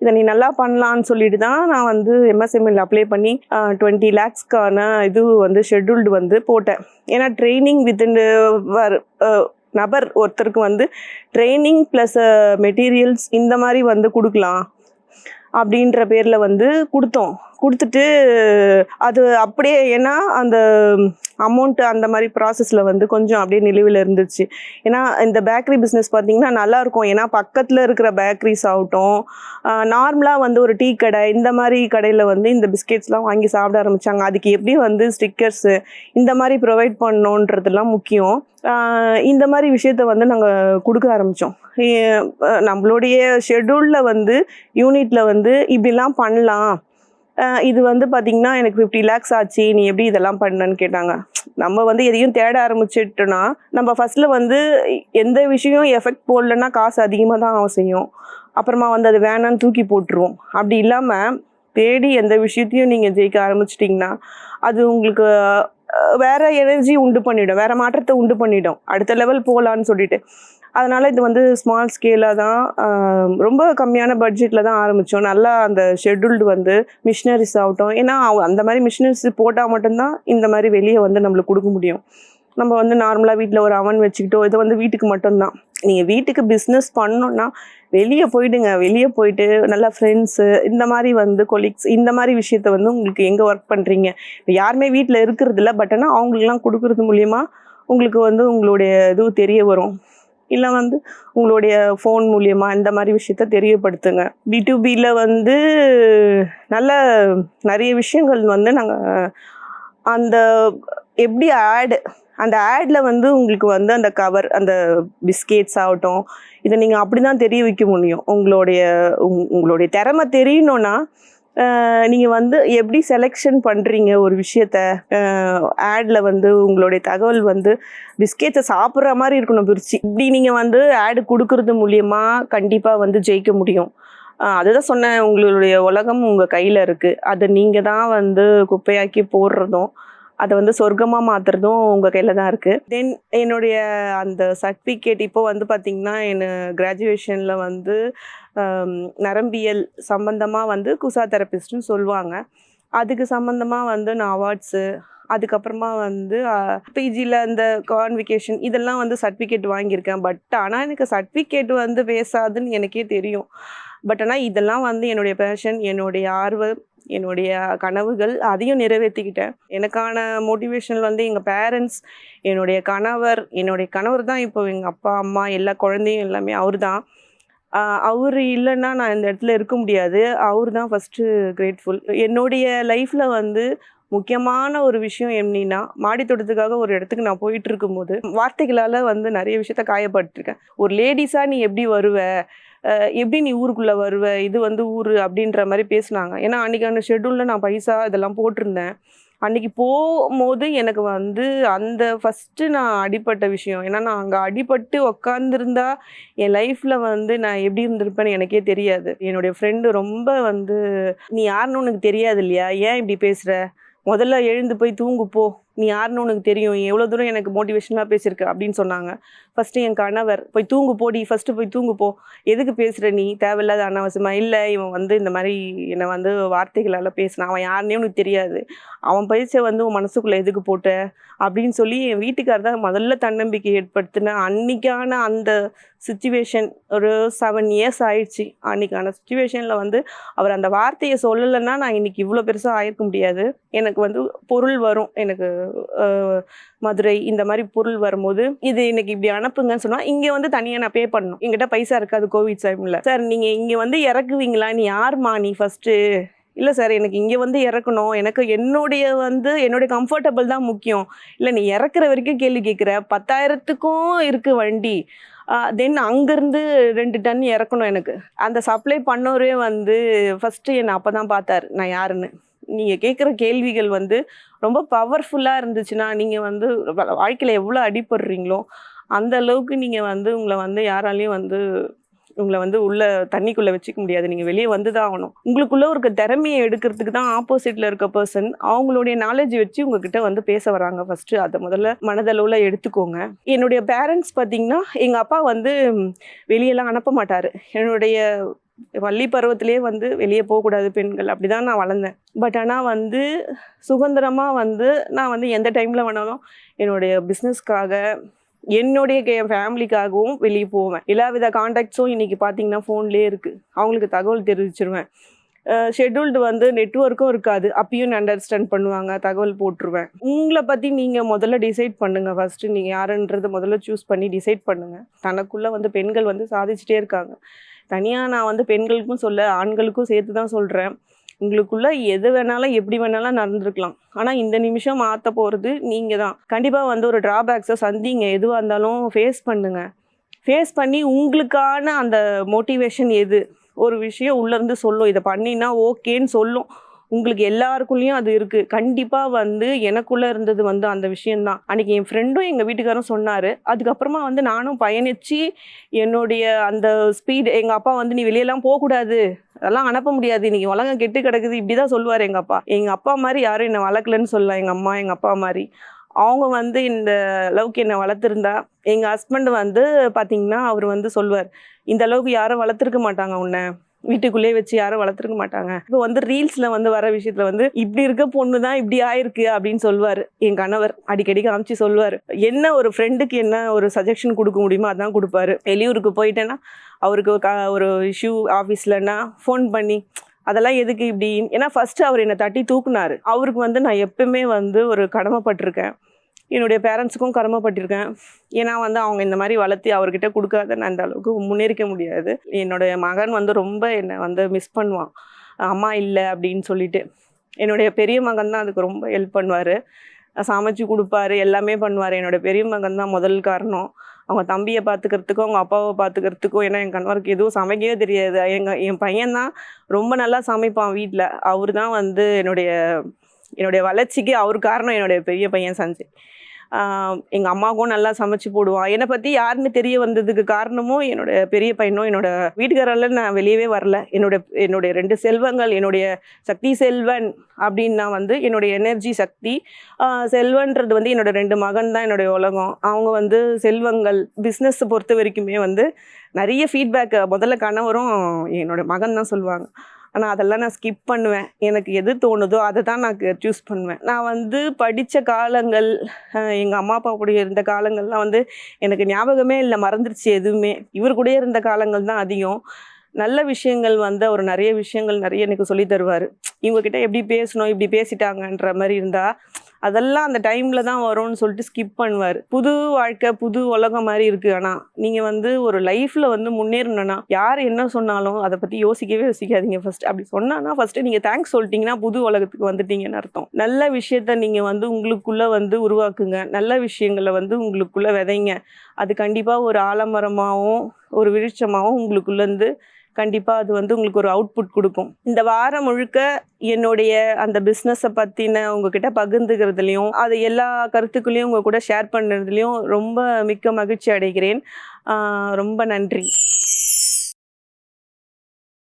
இதை நீ நல்லா பண்ணலான்னு சொல்லிட்டு தான் நான் வந்து எம்எஸ்எம்எல் அப்ளை பண்ணி 20 lakhsக்கான இது வந்து ஷெட்யூல்டு வந்து போட்டேன். ஏன்னா ட்ரைனிங் வித்தின் நபர் ஒருத்தருக்கு வந்து ட்ரைனிங் ப்ளஸ் மெட்டீரியல்ஸ் இந்த மாதிரி வந்து கொடுக்கலாம் அப்படின்ற பேரில் வந்து கொடுத்துட்டு அது அப்படியே ஏன்னா அந்த அமௌண்ட்டு அந்த மாதிரி ப்ராசஸில் வந்து கொஞ்சம் அப்படியே நிலுவையில் இருந்துச்சு. ஏன்னா இந்த பேக்கரி பிஸ்னஸ் பார்த்திங்கன்னா நல்லாயிருக்கும். ஏன்னா பக்கத்தில் இருக்கிற பேக்கரிஸ் ஆகட்டும், நார்மலாக வந்து ஒரு டீ கடை இந்த மாதிரி கடையில் வந்து இந்த பிஸ்கெட்ஸ்லாம் வாங்கி சாப்பிட ஆரம்பித்தாங்க. அதுக்கு எப்படி வந்து ஸ்டிக்கர்ஸு இந்த மாதிரி ப்ரொவைட் பண்ணணுன்றதுலாம் முக்கியம். இந்த மாதிரி விஷயத்த வந்து நாங்கள் கொடுக்க ஆரம்பித்தோம். நம்மளுடைய ஷெட்யூலில் வந்து யூனிட்டில் வந்து இப்படிலாம் பண்ணலாம், இது வந்து பார்த்திங்கன்னா எனக்கு 50 lakhs ஆச்சு, நீ எப்படி இதெல்லாம் பண்ணன்னு கேட்டாங்க. நம்ம வந்து எதையும் தேட ஆரம்பிச்சிட்டோன்னா நம்ம ஃபஸ்ட்டில் வந்து எந்த விஷயம் எஃபெக்ட் போடலன்னா காசு அதிகமாக தான் செய்யும். அப்புறமா வந்து அது வேணான்னு தூக்கி போட்டுருவோம். அப்படி இல்லாமல் தேடி எந்த விஷயத்தையும் நீங்கள் ஜெயிக்க ஆரம்பிச்சிட்டிங்கன்னா அது உங்களுக்கு வேறு எனர்ஜி உண்டு பண்ணிவிடும், வேறு மாற்றத்தை உண்டு பண்ணிவிடும், அடுத்த லெவல் போகலான்னு சொல்லிட்டு. அதனால் இது வந்து ஸ்மால் ஸ்கேலாக தான் ரொம்ப கம்மியான பட்ஜெட்டில் தான் ஆரம்பித்தோம். நல்லா அந்த ஷெட்யூல்டு வந்து மிஷினரிஸ் ஆகட்டும், ஏன்னா அந்த மாதிரி மிஷினரிஸ் போட்டால் மட்டும்தான் இந்த மாதிரி வெளியே வந்து நம்மளுக்கு கொடுக்க முடியும். நம்ம வந்து நார்மலாக வீட்டில் ஒரு அவன் வச்சுக்கிட்டோ இது வந்து வீட்டுக்கு மட்டும்தான். நீங்கள் வீட்டுக்கு பிஸ்னஸ் பண்ணோன்னா வெளியே போயிடுங்க. வெளியே போயிட்டு நல்லா ஃப்ரெண்ட்ஸு இந்த மாதிரி வந்து கொலீக்ஸ் இந்த மாதிரி விஷயத்த வந்து உங்களுக்கு எங்கே ஒர்க் பண்ணுறீங்க இப்போ யாருமே வீட்டில் இருக்கிறதில்ல, பட் ஆனால் அவங்களுக்குலாம் கொடுக்குறது மூலிமா உங்களுக்கு வந்து உங்களுடைய இது தெரிய வரும். இல்லை வந்து உங்களுடைய ஃபோன் மூலியமாக இந்த மாதிரி விஷயத்த தெரியப்படுத்துங்க. B2Bயில் வந்து நல்ல நிறைய விஷயங்கள் வந்து நாங்கள் அந்த எப்படி அந்த ஆடில் வந்து உங்களுக்கு வந்து அந்த கவர் அந்த பிஸ்கெட்ஸ் ஆகட்டும் இதை நீங்கள் அப்படி தான் தெரிய வைக்க முடியும். உங்களுடைய திறமை தெரியணுன்னா நீங்கள் வந்து எப்படி செலெக்ஷன் பண்ணுறீங்க ஒரு விஷயத்த, ஆடில் வந்து உங்களுடைய தகவல் வந்து பிஸ்கெட்ஸை சாப்பிட்ற மாதிரி இருக்கணும் பிரித்து. இப்படி நீங்கள் வந்து ஆடு கொடுக்கறது மூலியமாக கண்டிப்பாக வந்து ஜெயிக்க முடியும். அதுதான் சொன்னேன், உங்களுடைய உலகம் உங்கள் கையில் இருக்குது. அதை நீங்கள் தான் வந்து குப்பையாக்கி போடுறதும் அதை வந்து சொர்க்கமாக மாற்றுறதும் உங்கள் கையில் தான் இருக்குது. தென் என்னுடைய அந்த சர்டிஃபிகேட் இப்போ வந்து பார்த்திங்கன்னா கிராஜுவேஷனில் வந்து நரம்பியல் சம்மந்தமாக வந்து குசா தெரபிஸ்ட்னு சொல்லுவாங்க. அதுக்கு சம்மந்தமாக வந்து நான் அவார்ட்ஸு, அதுக்கப்புறமா வந்து பிஜியில் இந்த கான்விகேஷன் இதெல்லாம் வந்து சர்டிஃபிகேட் வாங்கியிருக்கேன். பட் ஆனால் எனக்கு சர்டிஃபிகேட் வந்து பேசாதுன்னு எனக்கே தெரியும். பட் ஆனால் இதெல்லாம் வந்து என்னுடைய பேஷன், என்னுடைய ஆர்வம், என்னுடைய கனவுகள், அதையும் நிறைவேற்றிக்கிட்டேன். எனக்கான மோட்டிவேஷனல் வந்து எங்கள் பேரண்ட்ஸ், என்னுடைய கணவர் தான் இப்போ எங்கள் அப்பா அம்மா எல்லா குழந்தையும் எல்லாமே அவர் தான். அவர் இல்லைன்னா நான் இந்த இடத்துல இருக்க முடியாது. அவர் தான் ஃபஸ்ட்டு கிரேட்ஃபுல். என்னுடைய லைஃப்பில் வந்து முக்கியமான ஒரு விஷயம் எப்படின்னா, மாடித்தோட்டத்துக்காக ஒரு இடத்துக்கு நான் போயிட்டு இருக்கும்போது வார்த்தைகளால் வந்து நிறைய விஷயத்த காயப்பட்டிருக்கேன். ஒரு லேடிஸாக நீ எப்படி வருவ, எப்படி நீ ஊருக்குள்ளே வருவ, இது வந்து ஊர் அப்படின்ற மாதிரி பேசுனாங்க. ஏன்னா அன்றைக்கான ஷெட்யூலில் நான் பைசா இதெல்லாம் போட்டிருந்தேன். அன்றைக்கி போகும்போது எனக்கு வந்து அந்த ஃபஸ்ட்டு நான் அடிபட்ட விஷயம். ஏன்னா நான் அங்கே அடிபட்டு உக்காந்துருந்தா என் லைஃப்பில் வந்து நான் எப்படி இருந்திருப்பேன்னு எனக்கே தெரியாது. என்னுடைய ஃப்ரெண்டு ரொம்ப வந்து, நீ யாருன்னு உனக்கு தெரியாது இல்லையா, ஏன் இப்படி பேசுகிற, முதல்ல எழுந்து போய் தூங்கு போ, நீ யாருன்னு உனக்கு தெரியும், எவ்வளோ தூரம் எனக்கு மோட்டிவேஷனாக பேசியிருக்க அப்படின்னு சொன்னாங்க. ஃபஸ்ட்டு என் கணவர், போய் தூங்கு போடி, ஃபஸ்ட்டு போய் தூங்கு போ, எதுக்கு பேசுகிற நீ தேவையில்லாத அனாவசியமா, இல்லை இவன் வந்து இந்த மாதிரி என்னை வந்து வார்த்தைகளால் பேசினான், அவன் யாருன்னே உனக்கு தெரியாது, அவன் பயிற்சியை வந்து உன் மனசுக்குள்ளே எதுக்கு போட்ட அப்படின்னு சொல்லி என் வீட்டுக்காரர் தான் முதல்ல தன்னம்பிக்கை ஏற்படுத்தின. அன்றைக்கான அந்த சுச்சுவேஷன் ஒரு 7 இயர்ஸ் ஆயிடுச்சு. அன்றைக்கான சுச்சுவேஷனில் வந்து அவர் அந்த வார்த்தையை சொல்லலைன்னா நான் இன்றைக்கி இவ்வளோ பெருசாக ஆயிருக்க முடியாது. எனக்கு வந்து பொருள் வரும், எனக்கு மதுரை இந்த மாதிரி பொருள் வரும்போது இது எனக்கு இப்படி அனுப்புங்கன்னு சொன்னால் இங்கே வந்து தனியாக நான் பே பண்ணணும், எங்கிட்ட பைசா இருக்காது கோவிட் டைமில். சார் நீங்கள் இங்கே வந்து இறக்குவீங்களா, நீ யாருமா நீ ஃபஸ்ட்டு, இல்லை சார் எனக்கு இங்கே வந்து இறக்கணும், எனக்கு என்னுடைய கம்ஃபர்டபுள் தான் முக்கியம், இல்லை நீ இறக்குற வரைக்கும் கேள்வி கேட்குற, 10,000த்துக்கும் இருக்குது வண்டி, தென் அங்கேருந்து 2 டன் இறக்கணும் எனக்கு. அந்த சப்ளை பண்ணவரே வந்து ஃபஸ்ட்டு என்னை அப்போ தான் பார்த்தார் நான் யாருன்னு. நீங்கள் கேட்குற கேள்விகள் வந்து ரொம்ப பவர்ஃபுல்லாக இருந்துச்சுன்னா, நீங்கள் வந்து வாழ்க்கையில் எவ்வளோ அடிபடுறீங்களோ அந்த அளவுக்கு நீங்கள் வந்து உங்களை வந்து யாராலையும் வந்து உங்களை வந்து உள்ள தண்ணிக்குள்ளே வச்சுக்க முடியாது, நீங்கள் வெளியே வந்து தான் ஆகணும். உங்களுக்குள்ளே ஒரு திறமையை எடுக்கிறதுக்கு தான் ஆப்போசிட்டில் இருக்க பர்சன் அவங்களுடைய நாலேஜ் வச்சு உங்ககிட்ட வந்து பேச வராங்க. ஃபஸ்ட்டு அதை முதல்ல மனதளவில் எடுத்துக்கோங்க. என்னுடைய பேரண்ட்ஸ் பார்த்திங்கன்னா, எங்கள் அப்பா வந்து வெளியெல்லாம் அனுப்ப மாட்டார். என்னுடைய பள்ளி பருவத்திலே வந்து வெளியே போகக்கூடாது பெண்கள், அப்படி தான் நான் வளர்ந்தேன். பட் ஆனால் வந்து சுதந்திரமாக வந்து நான் வந்து எந்த டைமில் வேணாலும் என்னுடைய பிஸ்னஸ்க்காக என்னுடைய ஃபேமிலிக்காகவும் வெளியே போவேன். எல்லா வித கான்டாக்ட்ஸும் இன்றைக்கி பார்த்திங்கன்னா ஃபோன்லேயே இருக்குது, அவங்களுக்கு தகவல் தெரிவிச்சிருவேன். ஷெட்யூல்டு வந்து நெட்வொர்க்கும் இருக்காது, அப்பயும் அண்டர்ஸ்டாண்ட் பண்ணுவாங்க, தகவல் போட்டுருவேன். உங்களை பற்றி நீங்கள் முதல்ல டிசைட் பண்ணுங்கள். ஃபஸ்ட்டு நீங்கள் யாருன்றதை முதல்ல சூஸ் பண்ணி டிசைட் பண்ணுங்கள். தனக்குள்ளே வந்து பெண்கள் வந்து சாதிச்சுட்டே இருக்காங்க. தனியாக நான் வந்து பெண்களுக்கும் சொல்ல, ஆண்களுக்கும் சேர்த்து தான் சொல்கிறேன். உங்களுக்குள்ளே எது வேணாலும் எப்படி வேணாலும் நடந்துருக்கலாம், ஆனால் இந்த நிமிஷம் மாற்ற போகிறது நீங்கள் தான். கண்டிப்பாக வந்து ஒரு ட்ராபேக்ஸை சந்திங்க, எதுவாக இருந்தாலும் ஃபேஸ் பண்ணுங்கள். ஃபேஸ் பண்ணி உங்களுக்கான அந்த மோட்டிவேஷன் எது, ஒரு விஷயம் உள்ளேருந்து சொல்லும், இதை பண்ணினா ஓகேன்னு சொல்லும். உங்களுக்கு எல்லாருக்குள்ளேயும் அது இருக்குது. கண்டிப்பாக வந்து எனக்குள்ளே இருந்தது வந்து அந்த விஷயந்தான். அன்றைக்கி என் ஃப்ரெண்டும் எங்கள் வீட்டுக்காரும் சொன்னார். அதுக்கப்புறமா வந்து நானும் பயணித்து என்னுடைய அந்த ஸ்பீடு, எங்கள் அப்பா வந்து நீ வெளியெல்லாம் போகக்கூடாது, அதெல்லாம் அனுப்ப முடியாது, இன்றைக்கி உலகம் கெட்டு கிடக்குது, இப்படி தான் சொல்லுவார் எங்கள் அப்பா. எங்கள் அப்பா மாதிரி யாரும் என்னை வளர்க்கலன்னு சொல்லலாம், எங்கள் அம்மா எங்கள் அப்பா மாதிரி. அவங்க வந்து இந்த அளவுக்கு என்னை வளர்த்துருந்தா, எங்கள் ஹஸ்பண்ட் வந்து பார்த்திங்கன்னா அவர் வந்து சொல்லுவார், இந்த அளவுக்கு யாரும் வளர்த்துருக்க மாட்டாங்க, உன்னை வீட்டுக்குள்ளேயே வச்சு யாரும் வளர்த்துருக்க மாட்டாங்க. இப்போ வந்து ரீல்ஸில் வந்து வர விஷயத்தில் வந்து இப்படி இருக்க பொண்ணு தான் இப்படி ஆயிருக்கு அப்படின்னு சொல்லுவார் என் கணவர். அடிக்கடி காமிச்சு சொல்லுவார். என்ன ஒரு ஃப்ரெண்டுக்கு என்ன ஒரு சஜஷன் கொடுக்க முடியுமோ அதான் கொடுப்பாரு. வெளியூருக்கு போயிட்டேன்னா அவருக்கு ஒரு இஷ்யூ ஆஃபீஸ்லன்னா ஃபோன் பண்ணி அதெல்லாம் எதுக்கு இப்படி, ஏன்னா ஃபஸ்ட்டு அவர் என்னை தட்டி தூக்குனார். அவருக்கு வந்து நான் எப்பவுமே வந்து ஒரு கடமைப்பட்டிருக்கேன், என்னுடைய பேரண்ட்ஸுக்கும் கடமைப்பட்டிருக்கேன். ஏன்னா வந்து அவங்க இந்த மாதிரி வளர்த்தி அவர்கிட்ட கொடுக்காத நான் இந்த அளவுக்கு முன்னேறிக்க முடியாது. என்னுடைய மகன் வந்து ரொம்ப என்னை வந்து மிஸ் பண்ணுவான், அம்மா இல்லை அப்படின்னு சொல்லிட்டு. என்னுடைய பெரிய மகன் தான் அதுக்கு ரொம்ப ஹெல்ப் பண்ணுவார், சமைச்சு கொடுப்பாரு, எல்லாமே பண்ணுவார். என்னோடய பெரிய மகன் தான் முதல் காரணம். அவங்க தம்பியை பார்த்துக்கிறதுக்கும் அவங்க அப்பாவை பார்த்துக்கிறதுக்கும். ஏன்னா என் கணவருக்கு எதுவும் சமைக்கவே தெரியாது. என் பையன்தான் ரொம்ப நல்லா சமைப்பான் வீட்டில். அவர் தான் வந்து என்னுடைய வளர்ச்சிக்கு அவர் காரணம். என்னுடைய பெரிய பையன் சஞ்சய் எங்கள் அம்மாவுக்கும் நல்லா சமைச்சு போடுவான். என்னை பற்றி யாருன்னு தெரிய வந்ததுக்கு காரணமும் என்னோடய பெரிய பையனும் என்னோட வீட்டுக்காரால் நான் வெளியவே வரல. என்னுடைய 2 செல்வங்கள், என்னுடைய சக்தி செல்வன் அப்படின்னா வந்து என்னுடைய எனர்ஜி சக்தி, செல்வன்றது வந்து என்னோட 2 மகன் தான் என்னுடைய உலகம். அவங்க வந்து செல்வங்கள். பிஸ்னஸ் பொறுத்த வரைக்குமே வந்து நிறைய ஃபீட்பேக் முதல்ல கணவரும் என்னோட மகன் தான் சொல்லுவாங்க. ஆனால் அதெல்லாம் நான் ஸ்கிப் பண்ணுவேன். எனக்கு எது தோணுதோ அதை தான் நான் சூஸ் பண்ணுவேன். நான் வந்து படித்த காலங்கள், எங்கள் அம்மா அப்பா கூட இருந்த காலங்கள்லாம் வந்து எனக்கு ஞாபகமே இல்லை, மறந்துருச்சு எதுவுமே. இவர் கூட இருந்த காலங்கள் தான் அதிகம். நல்ல விஷயங்கள் வந்து அவர் நிறைய விஷயங்கள் நிறைய எனக்கு சொல்லி தருவார். இவங்ககிட்ட எப்படி பேசணும், இப்படி பேசிட்டாங்கன்ற மாதிரி இருந்தால் அதெல்லாம் அந்த டைமில் தான் வரும்னு சொல்லிட்டு ஸ்கிப் பண்ணுவார். புது வாழ்க்கை புது உலகம் மாதிரி இருக்குது. ஆனால் நீங்கள் வந்து ஒரு லைஃப்பில் வந்து முன்னேறணும்னா யார் என்ன சொன்னாலும் அதை பற்றி யோசிக்காதீங்க. ஃபர்ஸ்ட் அப்படி சொன்னான்னா ஃபர்ஸ்ட்டு நீங்கள் தேங்க்ஸ் சொல்லிட்டீங்கன்னா புது உலகத்துக்கு வந்துட்டீங்கன்னு அர்த்தம். நல்ல விஷயத்த நீங்கள் வந்து உங்களுக்குள்ளே வந்து உருவாக்குங்க. நல்ல விஷயங்களை வந்து உங்களுக்குள்ளே விதைங்க. அது கண்டிப்பாக ஒரு ஆலமரமாகவும் ஒரு விருட்சமாகவும் உங்களுக்குள்ளேருந்து கண்டிப்பாக அது வந்து உங்களுக்கு ஒரு அவுட்புட் கொடுக்கும். இந்த வாரம் முழுக்க என்னுடைய அந்த பிஸ்னஸை பற்றின உங்ககிட்ட பகிர்ந்துக்கிறதுலையும் அது எல்லா கருத்துக்களையும் உங்கள் கூட ஷேர் பண்ணுறதுலையும் ரொம்ப மிக்க மகிழ்ச்சி அடைகிறேன். ரொம்ப நன்றி.